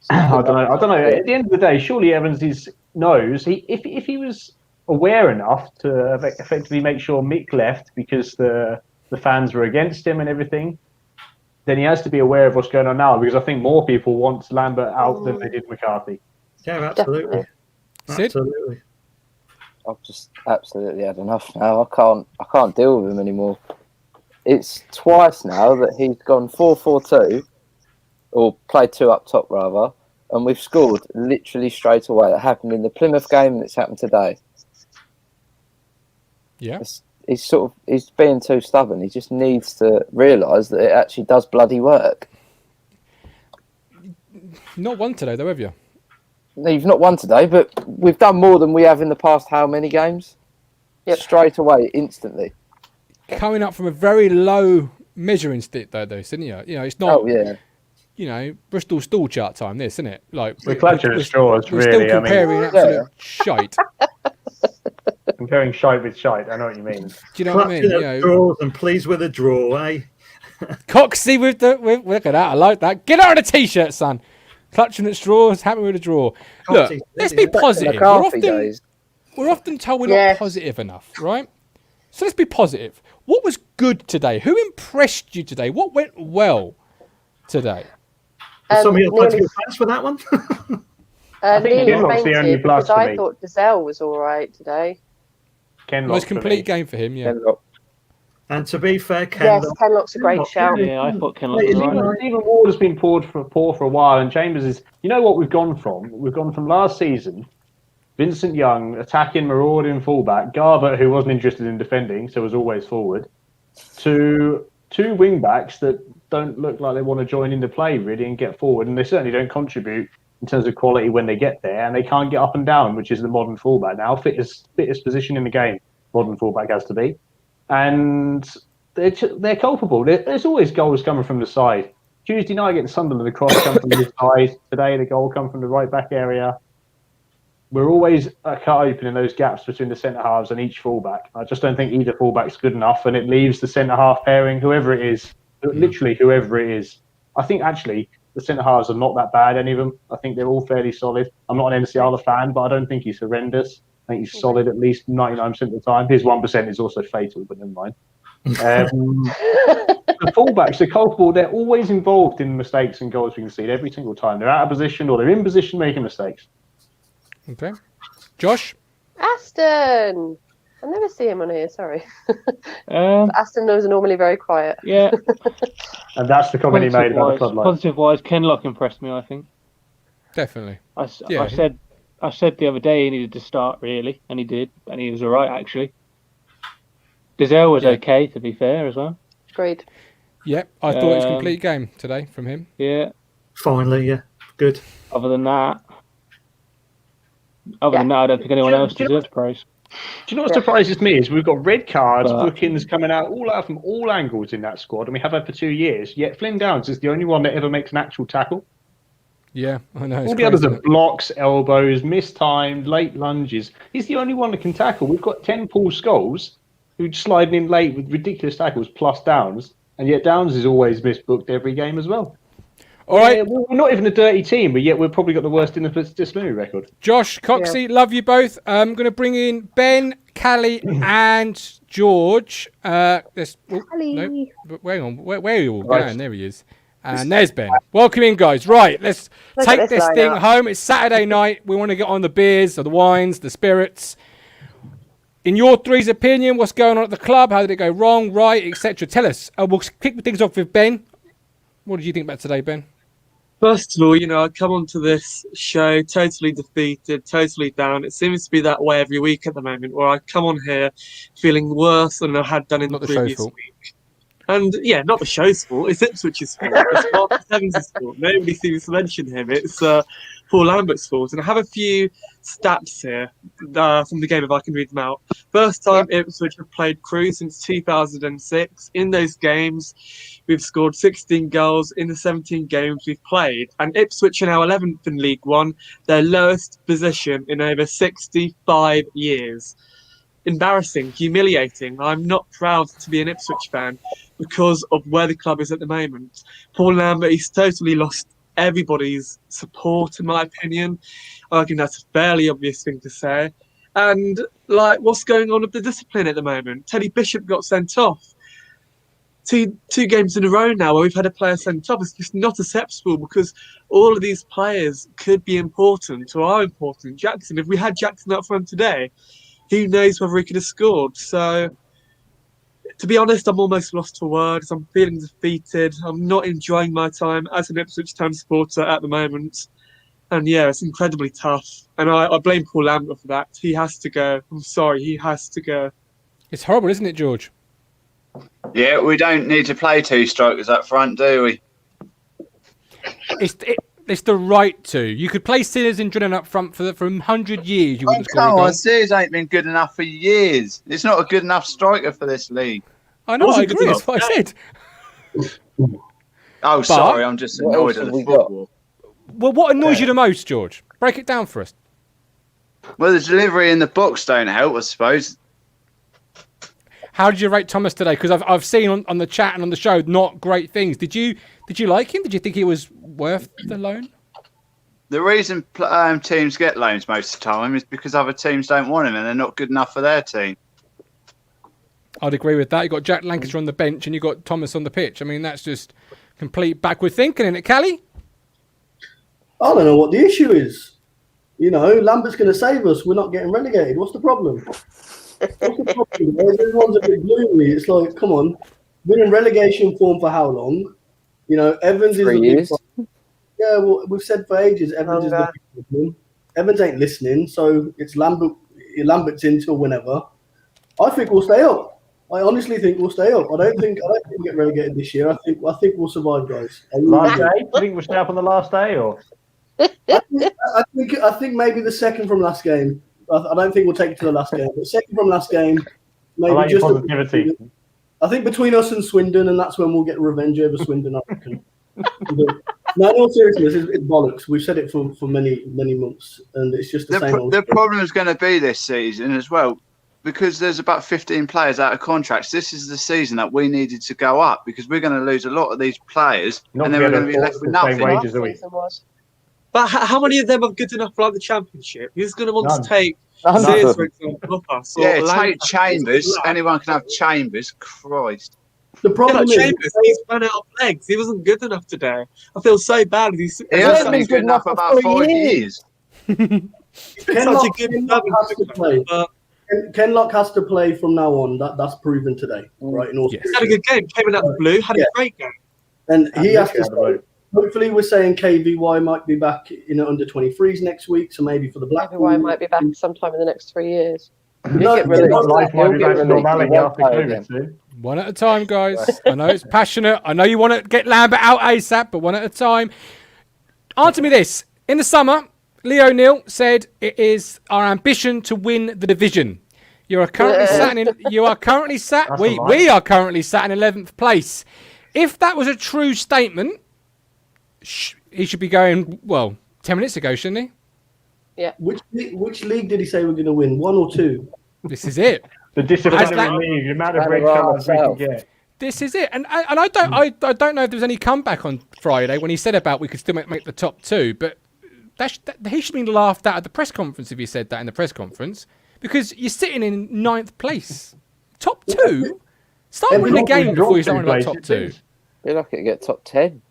Speaker 3: I don't know. At the end of the day, surely Evans knows if he was aware enough to effectively make sure Mick left because the fans were against him and everything, then he has to be aware of what's going on now, because I think more people want Lambert out than they did McCarthy.
Speaker 7: Yeah, absolutely. Absolutely.
Speaker 9: I've just absolutely had enough now. I can't deal with him anymore. It's twice now that he's gone 4-4-2, or played 2 up top rather, and we've scored literally straight away. That happened in the Plymouth game, and it's happened today.
Speaker 1: Yeah.
Speaker 9: He's being too stubborn. He just needs to realise that it actually does bloody work.
Speaker 1: Not won today, though, have you?
Speaker 9: No, you've not won today, but we've done more than we have in the past how many games?
Speaker 2: Yep.
Speaker 9: Straight away, instantly.
Speaker 1: Coming up from a very low measuring stick, though, isn't it? You know, it's not.
Speaker 9: Oh, yeah.
Speaker 1: You know, Bristol stool chart time, this, isn't it? Like
Speaker 3: we're clutching at straws,
Speaker 1: we're
Speaker 3: really.
Speaker 1: Still comparing absolute shite.
Speaker 3: Comparing shite with shite, I know what you mean.
Speaker 1: Do you know what I mean? You know,
Speaker 7: draws and pleased with a draw, eh?
Speaker 1: Coxie with look at that. I like that. Get out of the t-shirt, son. Clutching at straws, happy with a draw. Look, let's be positive. We're often told we're not positive enough, right? So let's be positive. What was good today? Who impressed you today? What went well today?
Speaker 7: Somebody else like to go first for that one?
Speaker 3: I think Kenlock's the only plus for me.
Speaker 2: I thought Gazelle was all right today.
Speaker 1: Most complete game for him, yeah.
Speaker 9: Kenlock.
Speaker 7: And to be fair,
Speaker 2: Kenlock's a great shout.
Speaker 8: Yeah, I thought Kenlock was right.
Speaker 3: Stephen Ward has been poor for a while, and Chambers is. You know what we've gone from? We've gone from last season, Vincent Young attacking, marauding fullback, Garbutt, who wasn't interested in defending, so was always forward, to 2 wing backs that don't look like they want to join into play really and get forward, and they certainly don't contribute in terms of quality when they get there, and they can't get up and down, which is the modern fullback now. Fittest position in the game, modern fullback has to be. And they're culpable. There's always goals coming from the side. Tuesday night against Sunderland, the cross come from the side. Today, the goal come from the right back area. We're always cut open in those gaps between the centre halves and each fullback. I just don't think either fullback's good enough, and it leaves the centre half pairing, whoever it is, literally whoever it is. I think actually the centre halves are not that bad, any of them. I think they're all fairly solid. I'm not an NCR fan, but I don't think he's horrendous. I think he's solid at least 99% of the time. His 1% is also fatal, but never mind. The fullbacks are culpable. They're always involved in mistakes and goals we concede every single time. They're out of position or they're in position making mistakes.
Speaker 1: Okay. Josh?
Speaker 2: Aston! I never see him on here, sorry. Aston was normally very quiet.
Speaker 8: Yeah.
Speaker 3: And that's the comment he made about the floodlight.
Speaker 8: Positive-wise, Kenlock impressed me, I think.
Speaker 1: Definitely.
Speaker 8: I said the other day he needed to start, really, and he did, and he was all right, actually. Gazelle was okay, to be fair, as well.
Speaker 2: Agreed.
Speaker 1: Yep, I thought it was a complete game today from him.
Speaker 8: Yeah.
Speaker 7: Finally, yeah. Good.
Speaker 8: Other than that, I don't think anyone else deserves praise.
Speaker 3: Do you know what surprises me is we've got red cards, bookings coming out from all angles in that squad, and we have had for 2 years, yet Flynn Downs is the only one that ever makes an actual tackle.
Speaker 1: Yeah, I know.
Speaker 3: All the others are blocks, elbows, mistimed, late lunges. He's the only one that can tackle. We've got 10 Paul Scholes, who's sliding in late with ridiculous tackles plus Downs, and yet Downs is always misbooked every game as well.
Speaker 1: All right.
Speaker 3: We're not even a dirty team, but yet we've probably got the worst disciplinary record.
Speaker 1: Josh, Coxie, love you both. I'm going to bring in Ben, Callie, and George. Hang on. Where are you all going? There he is. And there's Ben. Welcome in, guys. Right, let's take this thing home. It's Saturday night. We want to get on the beers, or the wines, the spirits. In your three's opinion, what's going on at the club? How did it go wrong, right, etc.? Tell us. We'll kick things off with Ben. What did you think about today, Ben?
Speaker 10: First of all, I come onto this show totally defeated, totally down. It seems to be that way every week at the moment, where I come on here feeling worse than I had done in the previous week. And yeah, not the show's fault. It's Ipswich's fault. It's Mark Evans' fault. Nobody seems to mention him. It's Paul Lambert's fault. And I have a few stats here from the game, if I can read them out. First time Ipswich have played Crewe since 2006. In those games, we've scored 16 goals in the 17 games we've played. And Ipswich are now 11th in League One, their lowest position in over 65 years. Embarrassing, humiliating. I'm not proud to be an Ipswich fan because of where the club is at the moment. Paul Lambert, he's totally lost everybody's support, in my opinion. I think that's a fairly obvious thing to say. And, what's going on with the discipline at the moment? Teddy Bishop got sent off. Two games in a row now where we've had a player sent off. It's just not acceptable because all of these players could be important or are important. Jackson, if we had Jackson up front today, who knows whether he could have scored? So, to be honest, I'm almost lost for words. I'm feeling defeated. I'm not enjoying my time as an Ipswich Town supporter at the moment. And yeah, it's incredibly tough. And I blame Paul Lambert for that. He has to go. I'm sorry, he has to go.
Speaker 1: It's horrible, isn't it, George?
Speaker 11: Yeah, we don't need to play two strikers up front, do we?
Speaker 1: It's the right to. You could play Sinners and Drennan up front for 100 years. You wouldn't score a goal.
Speaker 11: Sinners ain't been good enough for years. It's not a good enough striker for this league.
Speaker 1: I know, I agree. That's what I said.
Speaker 11: Oh, sorry, I'm just annoyed at the football.
Speaker 1: Well, what annoys you the most, George? Break it down for us.
Speaker 11: Well, the delivery in the box don't help, I suppose.
Speaker 1: How did you rate Thomas today? Because I've seen on the chat and on the show not great things. Did you like him? Did you think he was worth the loan?
Speaker 11: The reason teams get loans most of the time is because other teams don't want him and they're not good enough for their team.
Speaker 1: I'd agree with that. You got Jack Lancaster on the bench and you got Thomas on the pitch. I mean, that's just complete backward thinking, isn't it, Callie?
Speaker 12: I don't know what the issue is. Lambert's going to save us. We're not getting relegated. What's the problem? Everyone's a bit gloomy. It's like, come on, been in relegation form for how long? Evans is
Speaker 9: 3 years.
Speaker 12: Yeah, well, we've said for ages Evans is the big problem. Evans ain't listening, so it's Lambert's in till whenever. I think we'll stay up. I honestly think we'll stay up. I don't think we'll get relegated this year. I think we'll survive, guys.
Speaker 3: Last day? Do you think we'll stay up on the last day, or?
Speaker 12: I think maybe the second from last game. I don't think we'll take it to the last game, but second from last game, maybe
Speaker 3: I like
Speaker 12: just
Speaker 3: positivity.
Speaker 12: I think between us and Swindon, and that's when we'll get revenge over Swindon. I reckon. No, in all seriousness, it's bollocks. We've said it for many months, and it's just the same.
Speaker 11: The problem is going to be this season as well, because there's about 15 players out of contracts. This is the season that we needed to go up because we're going to lose a lot of these players, and then we're going to be left with nothing.
Speaker 10: But how many of them are good enough for the Championship? Who's going to want to take Sears, for example, off us?
Speaker 11: Take Chambers. Anyone can have Chambers. Christ.
Speaker 12: The problem is
Speaker 10: Chambers, he's run out of legs. He wasn't good enough today. I feel so bad.
Speaker 11: He hasn't been good enough for about 4 years.
Speaker 12: Kenlock has to play from now on. That's proven today, right?
Speaker 10: He had a good game. Came in out the blue. Had a great game.
Speaker 12: And he has to stay. Hopefully, we're saying KVY might be back in under 23s next week, so maybe for the Black.
Speaker 2: KVY might be back sometime in the next 3 years.
Speaker 1: One at a time, guys. I know it's passionate. I know you want to get Lambert out ASAP, but one at a time. Answer me this. In the summer, Leo Neal said it is our ambition to win the division. We are currently sat in 11th place. If that was a true statement, he should be going, 10 minutes ago, shouldn't he?
Speaker 2: Yeah.
Speaker 12: Which league did he say we're going to win? 1 or 2?
Speaker 1: This is it.
Speaker 3: The disciplinary leave, the amount of red cards we can get.
Speaker 1: This is it, and I don't know if there was any comeback on Friday when he said about we could still make the top 2, but he should have been laughed at the press conference if he said that in the press conference, because you're sitting in 9th place, top 2. Start winning the game before you start winning top 2.
Speaker 9: You're lucky to get top 10.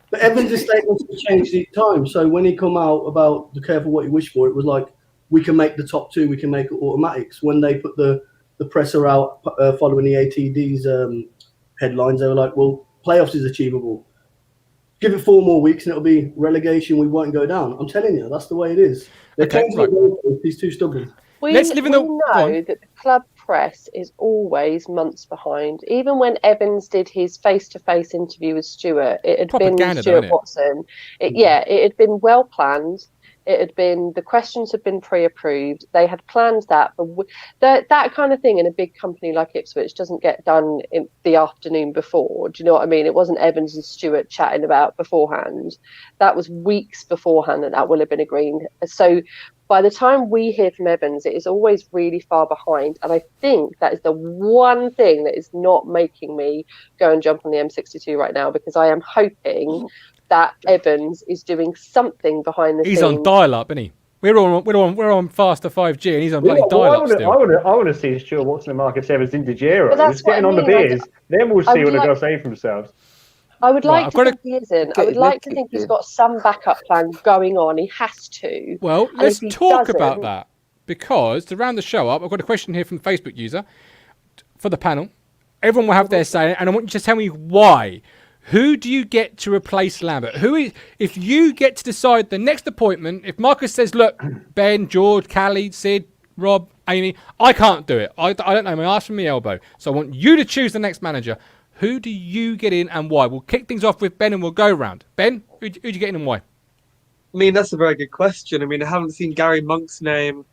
Speaker 12: But Evans' statements have changed each time. So when he come out about the careful what you wish for, it was like we can make the top 2, we can make it automatics. When they put the presser out following the ATD's headlines, they were like, well, playoffs is achievable. Give it 4 more weeks and it'll be relegation. We won't go down. I'm telling you, that's the way it is. He's too stubborn.
Speaker 2: We know that the club press is always months behind. Even when Evans did his face-to-face interview with Stuart, it had been Stuart Watson. It had been well planned. It had been, the questions had been pre-approved. They had planned that, but that kind of thing in a big company like Ipswich doesn't get done in the afternoon before. Do you know what I mean? It wasn't Evans and Stuart chatting about beforehand. That was weeks beforehand that will have been agreed. So by the time we hear from Evans, it is always really far behind. And I think that is the one thing that is not making me go and jump on the M62 right now, because I am hoping that Evans is doing something behind the scenes.
Speaker 1: He's on dial-up, isn't he? We're on faster 5G, and he's on bloody dial-up still.
Speaker 3: I want to see Stuart Watson and Marcus Evans in DeGiro. He's getting on the beers. Then we'll see what they're going to say for themselves.
Speaker 2: I would like to think he isn't. I would like to think he's got some backup plan going on. He has to.
Speaker 1: Well, let's talk about that, because to round the show up, I've got a question here from the Facebook user for the panel. Everyone will have their say, and I want you to tell me why. Who do you get to replace Lambert? If you get to decide the next appointment, if Marcus says, look, Ben, George, Callie, Sid, Rob, Amy, I can't do it. I don't know. My ass from my elbow. So I want you to choose the next manager. Who do you get in and why? We'll kick things off with Ben and we'll go round. Ben, who'd you get in and why?
Speaker 10: I mean, that's a very good question. I mean, I haven't seen Gary Monk's name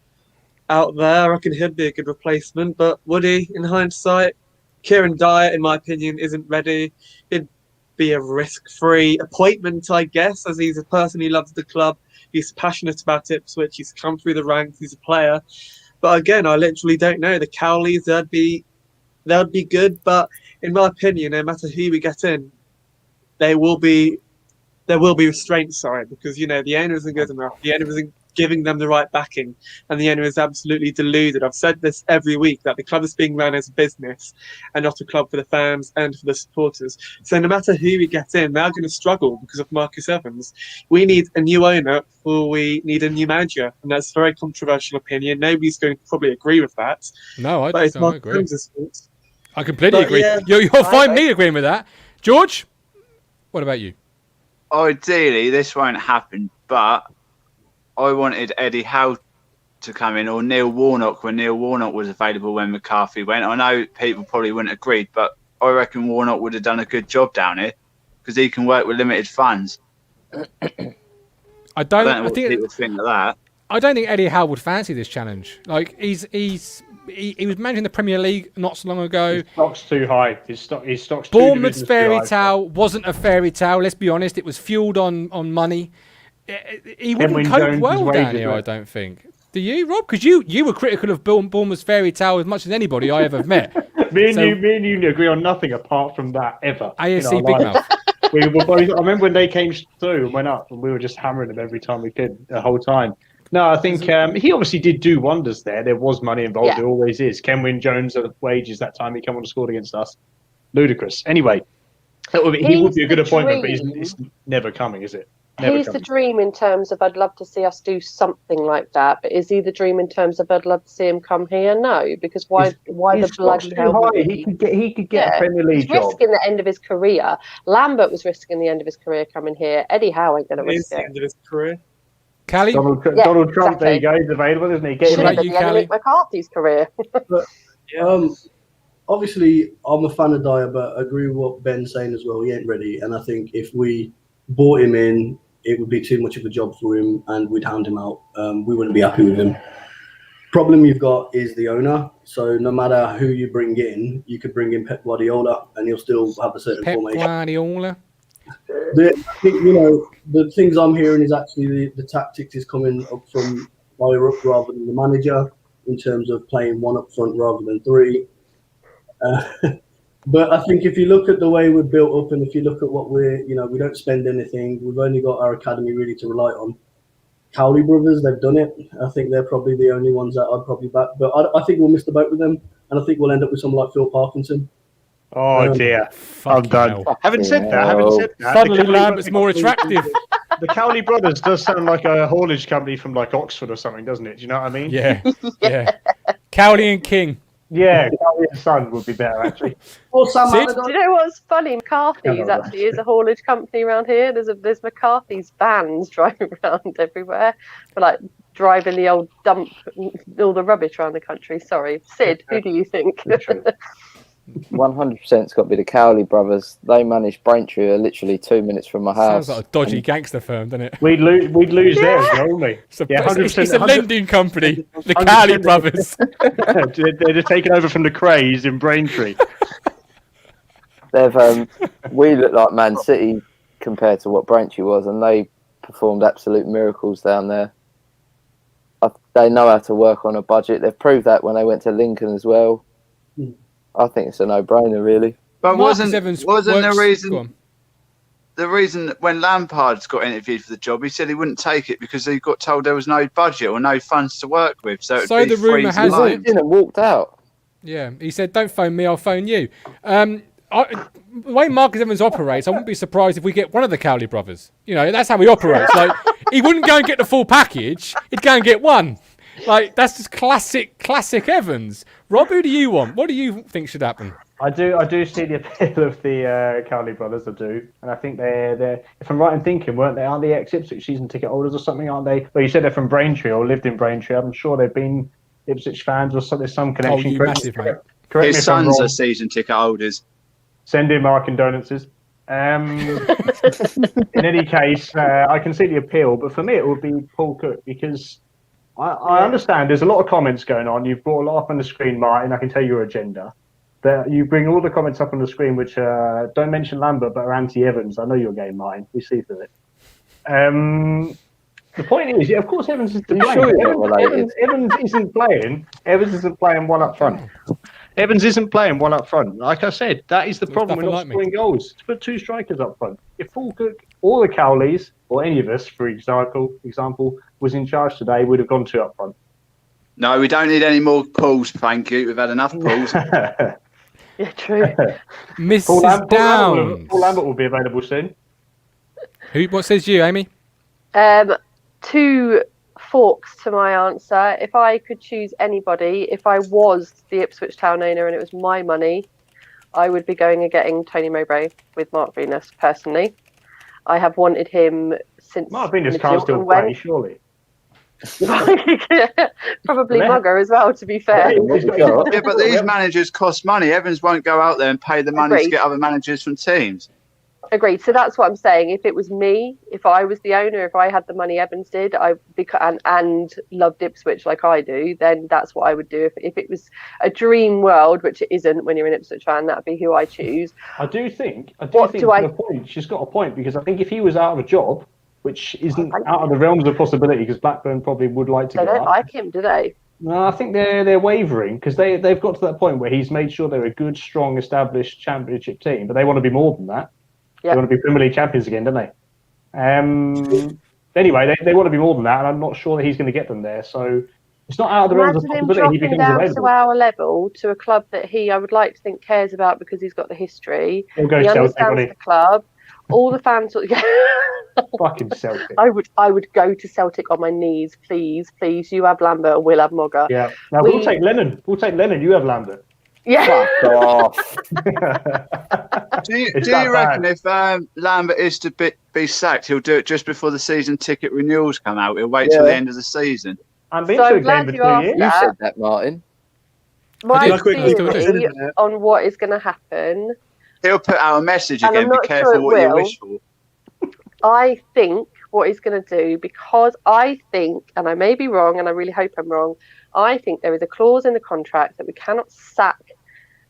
Speaker 10: out there. I reckon he'd be a good replacement. But would he, in hindsight? Kieran Dyer, in my opinion, isn't ready. He'd be a risk-free appointment, I guess, as he's a person who loves the club. He's passionate about Ipswich. He's come through the ranks. He's a player. But again, I literally don't know. The Cowleys, they'd be good. But in my opinion, no matter who we get in, there will be restraints, because, the owner isn't good enough. The owner isn't giving them the right backing, and the owner is absolutely deluded. I've said this every week, that the club is being run as a business and not a club for the fans and for the supporters. So no matter who we get in, they're going to struggle because of Marcus Evans. We need a new owner before we need a new manager, and that's a very controversial opinion. Nobody's going to probably agree with that.
Speaker 1: No, I agree. I
Speaker 10: But
Speaker 1: completely agree.
Speaker 10: yeah,
Speaker 1: You'll find me agreeing with that. George, what about you?
Speaker 11: Ideally, this won't happen, but I wanted Eddie Howe to come in, or Neil Warnock when Neil Warnock was available when McCarthy went. I know people probably wouldn't agree, but I reckon Warnock would have done a good job down here because he can work with limited funds.
Speaker 1: I don't
Speaker 11: know what people think of that.
Speaker 1: I don't think Eddie Howe would fancy this challenge. Like he was managing the Premier League not so long ago.
Speaker 3: His stock's too high. His stock's too
Speaker 1: Bournemouth's fairy tale wasn't a fairy tale. Let's be honest. It was fueled on money. He wouldn't cope well down here, I don't think. Do you, Rob? Because you were critical of Bournemouth's fairy tale as much as anybody I ever met.
Speaker 3: me and you agree on nothing apart from that ever.
Speaker 1: AFC Big Mouth.
Speaker 3: I remember when they came through and went up, and we were just hammering them every time we could the whole time. No, I think he obviously did do wonders there. There was money involved. Yeah. There always is. Ken Wynne-Jones at wages that time he came on and scored against us. Ludicrous. Anyway, he would be a good appointment, but it's never coming, is it?
Speaker 2: He's the dream in terms of I'd love to see us do something like that, but is he the dream in terms of I'd love to see him come here? No, because why the bloody hell?
Speaker 3: He could get a Premier League job.
Speaker 2: He's risking the end of his career. Lambert was risking the end of his career coming here. Eddie Howe ain't going to risk it.
Speaker 10: The end of his career.
Speaker 1: Callie?
Speaker 3: Donald Trump, there you go, he's available, isn't he?
Speaker 2: Should have been the end of McCarthy's career.
Speaker 12: Obviously, I'm a fan of Dyer, but I agree with what Ben's saying as well. He ain't ready, and I think if we bought him in, it would be too much of a job for him and we'd hand him out. We wouldn't be happy with him. Problem you've got is the owner. So no matter who you bring in, you could bring in Pep Guardiola and he'll still have a certain formation.
Speaker 1: Pep Guardiola.
Speaker 12: The things I'm hearing is actually the tactics is coming up from higher up rather than the manager. in terms of playing one up front rather than three. But I think if you look at the way we're built up, and if you look at what we don't spend anything. We've only got our academy really to rely on. Cowley brothers, they've done it. I think they're probably the only ones that I'd probably back. But I think we'll miss the boat with them, and I think we'll end up with someone like Phil Parkinson.
Speaker 3: Oh dear, I'm done. Having said that,
Speaker 1: suddenly Lambert's more attractive.
Speaker 3: The Cowley brothers does sound like a haulage company from like Oxford or something, doesn't it? Do you know what I mean?
Speaker 1: Yeah, yeah. Cowley and King.
Speaker 3: Yeah, Cowley and Son would be better actually.
Speaker 2: Or Sam. Do you know what's funny? McCarthy's actually is a haulage company around here. There's McCarthy's vans driving around everywhere for like driving the old dump, all the rubbish around the country. Sorry, Sid. Who do you think?
Speaker 9: 100% it's got to be the Cowley brothers. They manage Braintree, are literally 2 minutes from my house.
Speaker 1: Sounds like a dodgy gangster firm, doesn't it?
Speaker 3: We'd lose there as well, wouldn't we?
Speaker 1: It's a lending company, the Cowley brothers.
Speaker 3: They're just taken over from the Crays in Braintree.
Speaker 9: We look like Man City compared to what Braintree was, and they performed absolute miracles down there. They know how to work on a budget. They've proved that when they went to Lincoln as well. I think it's a no-brainer, really.
Speaker 11: But wasn't the reason when Lampard's got interviewed for the job, he said he wouldn't take it because he got told there was no budget or no funds to work with. So the rumour has
Speaker 9: it. He didn't walked out.
Speaker 1: Yeah, he said, "Don't phone me, I'll phone you." The way Marcus Evans operates, I wouldn't be surprised if we get one of the Cowley brothers. You know, that's how he operates. Like, he wouldn't go and get the full package; he'd go and get one. Like, that's just classic Evans. Rob, who do you want? What do you think should happen?
Speaker 3: I do see the appeal of the Cowley brothers. I do, and I think they're. If I'm right in thinking, aren't they ex-Ipswich season ticket holders or something? Aren't they? Well, you said they're from Braintree or lived in Braintree. I'm sure they've been Ipswich fans or something. There's some connection.
Speaker 1: Massive, mate.
Speaker 3: Correct
Speaker 11: His sons are season ticket holders.
Speaker 3: Send him our condolences. In any case, I can see the appeal, but for me, it would be Paul Cook because. I understand there's a lot of comments going on. You've brought a lot up on the screen, Martin. I can tell your agenda. But you bring all the comments up on the screen which don't mention Lambert but are anti-Evans. I know your game, Martin. We see through it. The point is, of course, Evans is to blame. Evans isn't playing. Evans isn't playing one up front. Evans isn't playing one up front. Like I said, that is the problem. We're not scoring goals. To put two strikers up front. If Paul Cook or the Cowleys or any of us, for example, was in charge today, we'd have gone two up front.
Speaker 11: No, we don't need any more pulls, thank you. We've had enough pulls.
Speaker 2: Yeah, true.
Speaker 1: Mrs. Downs.
Speaker 3: Paul Lambert will be available soon.
Speaker 1: What says you, Amy?
Speaker 2: Two forks to my answer. If I could choose anybody, if I was the Ipswich Town owner and it was my money, I would be going and getting Tony Mowbray with Mark Venus, personally. I have wanted him since...
Speaker 3: Mark Venus can't still play, surely.
Speaker 2: Probably Mugger as well, to be fair.
Speaker 11: Yeah, but these managers cost money. Evans won't go out there and pay the money to get other managers from teams.
Speaker 2: Agreed. So that's what I'm saying. If it was me, if I was the owner, if I had the money Evans did, and loved Ipswich like I do, then that's what I would do. If it was a dream world, which it isn't when you're an Ipswich fan, that'd be who I choose.
Speaker 3: I do think she's got a point, because I think if he was out of a job, which isn't out of the realms of possibility, because Blackburn probably would like to.
Speaker 2: They don't like him, do they?
Speaker 3: No, I think they're wavering, because they've got to that point where he's made sure they're a good, strong, established championship team, but they want to be more than that. Yep. They want to be Premier League champions again, don't they? Anyway, they want to be more than that, and I'm not sure that he's going to get them there. So it's not out of the realms of possibility he becomes available.
Speaker 2: To our level, to a club that I would like to think cares about because he's got the history.
Speaker 3: He'll go Celtic,
Speaker 2: understands the club. All the fans.
Speaker 3: Fucking Celtic.
Speaker 2: I would go to Celtic on my knees, please. You have Lambert, and we'll have Mogger.
Speaker 3: Yeah. Now we'll take Lennon. You have Lambert.
Speaker 2: Yeah.
Speaker 9: Fuck off.
Speaker 11: Do you reckon if Lambert is to be sacked, he'll do it just before the season ticket renewals come out? He'll wait till the end of the season.
Speaker 2: I'm glad you asked
Speaker 9: that. You said that, Martin.
Speaker 2: My theory on what is going to happen.
Speaker 11: He'll put out a message again. Be careful what you wish for.
Speaker 2: I think what he's going to do, because I think, and I may be wrong, and I really hope I'm wrong, I think there is a clause in the contract that we cannot sack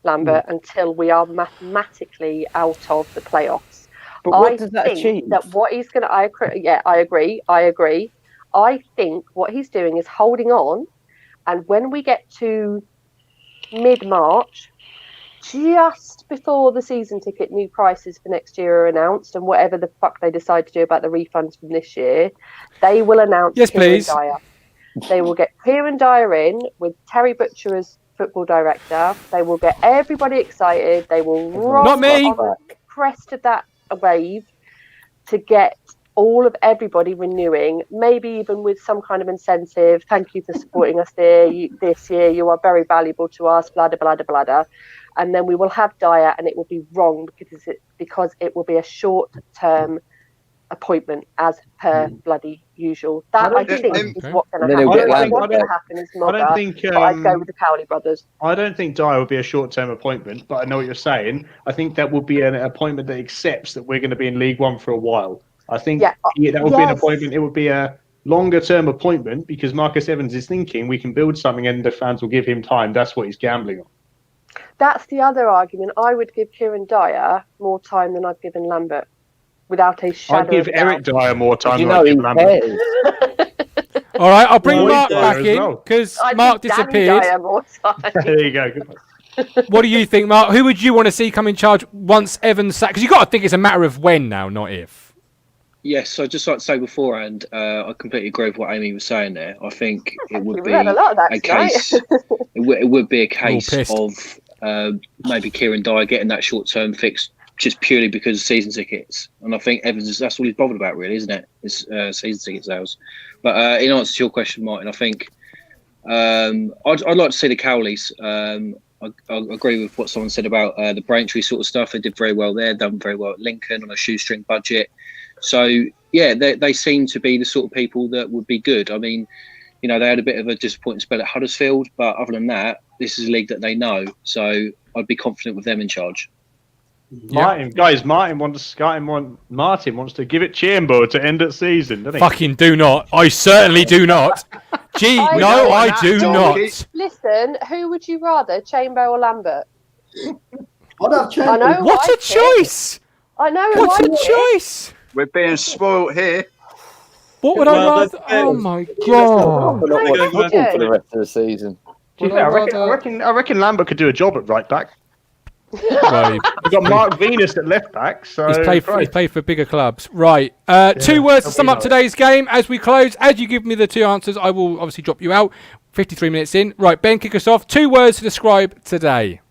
Speaker 2: Lambert until we are mathematically out of the playoffs.
Speaker 9: But what does that achieve?
Speaker 2: That what he's going to, I agree. I think what he's doing is holding on And when we get to mid-March, just before the season ticket new prices for next year are announced, and whatever the fuck they decide to do about the refunds from this year, they will announce Kieran Dyer. They will get Kieran Dyer in with Terry Butcher as football director. They will get everybody excited. They will roll on the crest of that wave to get all of everybody renewing, maybe even with some kind of incentive. Thank you for supporting us this year. You are very valuable to us, blah, blah, blah, blah, blah. And then we will have Dyer, and it will be wrong because it will be a short-term appointment as per bloody usual. That I think is what's going to happen. What's going to happen is not that. I'd go with the Cowley brothers.
Speaker 3: I don't think Dyer will be a short-term appointment, but I know what you're saying. I think that will be an appointment that accepts that we're going to be in League One for a while. I think that would be an appointment. It would be a longer-term appointment because Marcus Evans is thinking we can build something and the fans will give him time. That's what he's gambling on.
Speaker 2: That's the other argument. I would give Kieran Dyer more time than I've given Lambert, without a shadow.
Speaker 3: I'd give Eric Dyer more time
Speaker 9: than I'd give Lambert.
Speaker 1: All right, I'll bring Mark back in because Mark disappeared.
Speaker 2: Dyer more time.
Speaker 3: There you go.
Speaker 1: What do you think, Mark? Who would you want to see come in charge once Evans sacked? Because you've got to think it's a matter of when now, not if.
Speaker 5: Yes, so just like to say beforehand, I completely agree with what Amy was saying there. I think it would be a case. It would be a case of maybe Kieran Dyer getting that short-term fix just purely because of season tickets. And I think Evans that's all he's bothered about, really, isn't it? It's season ticket sales. But in answer to your question, Martin, I think I'd like to see the Cowleys. I agree with what someone said about the Braintree sort of stuff. They did very well there, done very well at Lincoln on a shoestring budget. So, yeah, they seem to be the sort of people that would be good. I mean, you know, they had a bit of a disappointing spell at Huddersfield, but other than that, this is a league that they know. So I'd be confident with them in charge.
Speaker 3: Martin wants to give it Chambo to end at season, doesn't he?
Speaker 1: Fucking do not. I certainly do not. Gee, I do not.
Speaker 2: Listen, who would you rather, Chambo or Lambert?
Speaker 12: I'd have Chambo.
Speaker 1: What a choice!
Speaker 2: I know.
Speaker 1: What a choice!
Speaker 11: We're being spoiled here.
Speaker 1: What would I rather? Oh my god!
Speaker 9: For the rest of the season.
Speaker 3: I reckon Lambert could do a job at right back.
Speaker 1: Well,
Speaker 3: We've got Mark Venus at left back. So
Speaker 1: he's played for bigger clubs. Right. 2 words to sum up today's game as we close. As you give me the 2 answers, I will obviously drop you out. 53 minutes in. Right, Ben, kick us off. 2 words to describe today.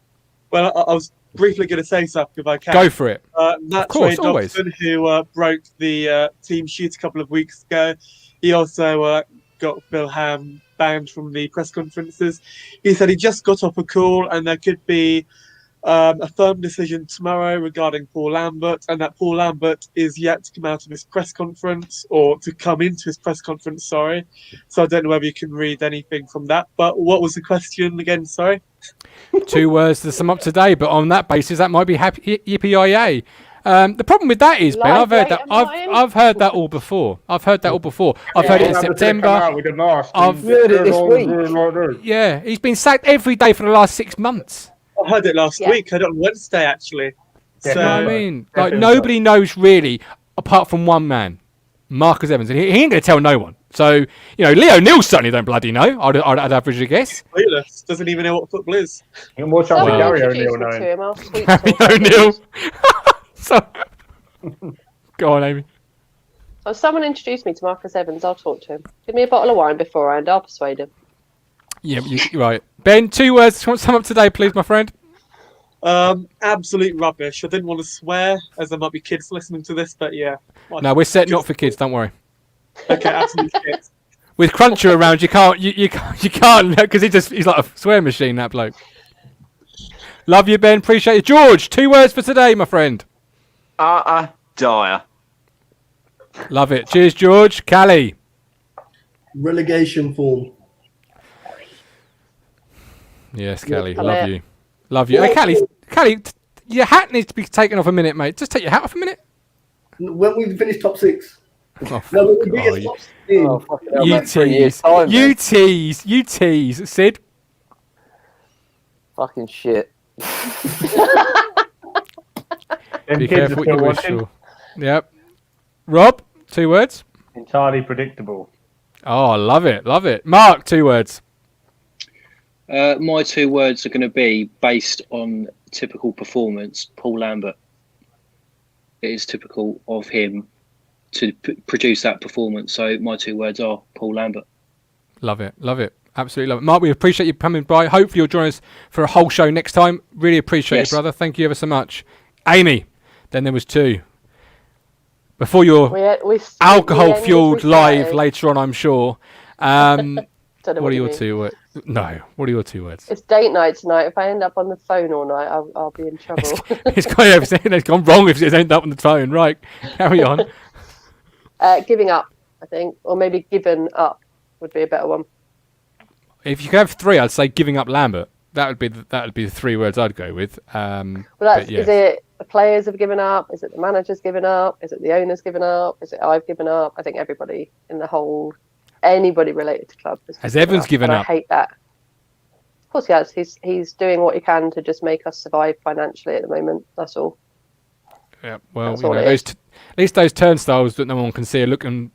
Speaker 10: Well, I was briefly going to say something if I can.
Speaker 1: Go for it.
Speaker 10: Matchday Dobson, who broke the team sheet a couple of weeks ago. He also got Phil Ham banned from the press conferences. He said he just got off a call and there could be a firm decision tomorrow regarding Paul Lambert, and that Paul Lambert is yet to come out of his press conference, or to come into his press conference, sorry. So I don't know whether you can read anything from that. But what was the question again, sorry?
Speaker 1: 2 words to sum up today, but on that basis, that might be yippee-yi-yay. The problem with that is, Ben, I've heard that all before. I've heard it in September. I've
Speaker 9: heard it this week.
Speaker 1: Yeah, he's been sacked every day for the last 6 months.
Speaker 10: I heard it last week. I heard it on Wednesday, actually.
Speaker 1: So, you know what I mean? Like, nobody knows really, apart from one man, Marcus Evans. And he ain't going to tell no one. So, you know, Leo Neal certainly don't bloody know. I'd average a guess.
Speaker 10: Clueless. Doesn't even know what football is.
Speaker 3: You can watch out with Gary O'Neill
Speaker 1: Gary O'Neill. So, go on, Amy.
Speaker 2: If someone introduced me to Marcus Evans, I'll talk to him. Give me a bottle of wine beforehand. I'll persuade him.
Speaker 1: Yeah, you're right. Ben, 2 words to sum up today, please, my friend.
Speaker 10: Absolute rubbish. I didn't want to swear, as there might be kids listening to this, but yeah.
Speaker 1: No, we're set not for kids. Don't worry.
Speaker 10: Okay, absolute shit.
Speaker 1: With Cruncher around, you can't because he's like a swear machine. That bloke. Love you, Ben. Appreciate you, George. 2 words for today, my friend.
Speaker 11: Dyer.
Speaker 1: Love it. Cheers, George. Callie.
Speaker 12: Relegation form.
Speaker 1: Yes, Callie. Love you. Love you. Hey, Callie, your hat needs to be taken off a minute, mate. Just take your hat off a minute.
Speaker 12: When we finish top 6.
Speaker 1: You tease. Sid.
Speaker 9: Fucking shit.
Speaker 1: Be careful what you wish for. Yep. Rob, 2 words.
Speaker 3: Entirely predictable.
Speaker 1: Oh, love it. Mark, 2 words.
Speaker 5: My 2 words are going to be based on typical performance. Paul Lambert. It is typical of him to produce that performance. So my 2 words are Paul Lambert.
Speaker 1: Love it. Absolutely love it. Mark, we appreciate you coming by. Hopefully you'll join us for a whole show next time. Really appreciate it, brother. Thank you ever so much. Amy, then there was 2. Before your alcohol-fueled live later on, I'm sure. What are your 2 words? No. What are your 2 words?
Speaker 2: It's date night tonight. If I end up on the phone all night, I'll be in trouble.
Speaker 1: It's gone wrong if it ends up on the phone. Right, carry on.
Speaker 2: Giving up, I think, or maybe given up would be a better one.
Speaker 1: If you could have 3, I'd say giving up Lambert. That would be the 3 words I'd go with.
Speaker 2: Is it the players have given up? Is it the managers given up? Is it the owners given up? Is it I've given up? I think everybody in the whole, anybody related to club has
Speaker 1: Evans given up?
Speaker 2: I hate that. Of course he has. He's doing what he can to just make us survive financially at the moment. That's all.
Speaker 1: Yeah, well, at least those turnstiles that no one can see are looking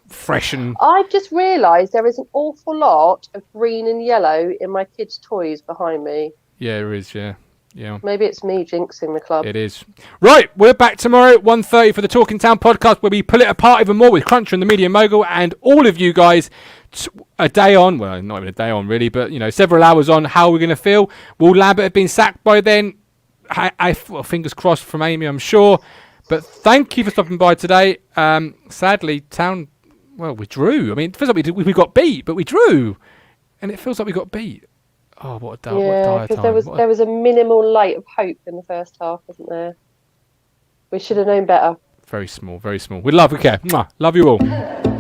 Speaker 1: fresh and...
Speaker 2: I've just realised there is an awful lot of green and yellow in my kids' toys behind me.
Speaker 1: Yeah, there is, yeah.
Speaker 2: Maybe it's me jinxing the club.
Speaker 1: It is. Right, we're back tomorrow at 1:30 for the Talking Town podcast, where we pull it apart even more with Cruncher and the Media Mogul and all of you guys a day on, well, not even a day on really, but, several hours on how we're going to feel. Will Lambert have been sacked by then? Well, fingers crossed from Amy, I'm sure. But thank you for stopping by today. Sadly, Town, we drew. I mean, it feels like we got beat, but we drew. And it feels like we got beat. Oh, what a dire time.
Speaker 2: Yeah, because there was a minimal light of hope in the first half, wasn't there? We should have known better.
Speaker 1: Very small, very small. We love you, care. Love you all.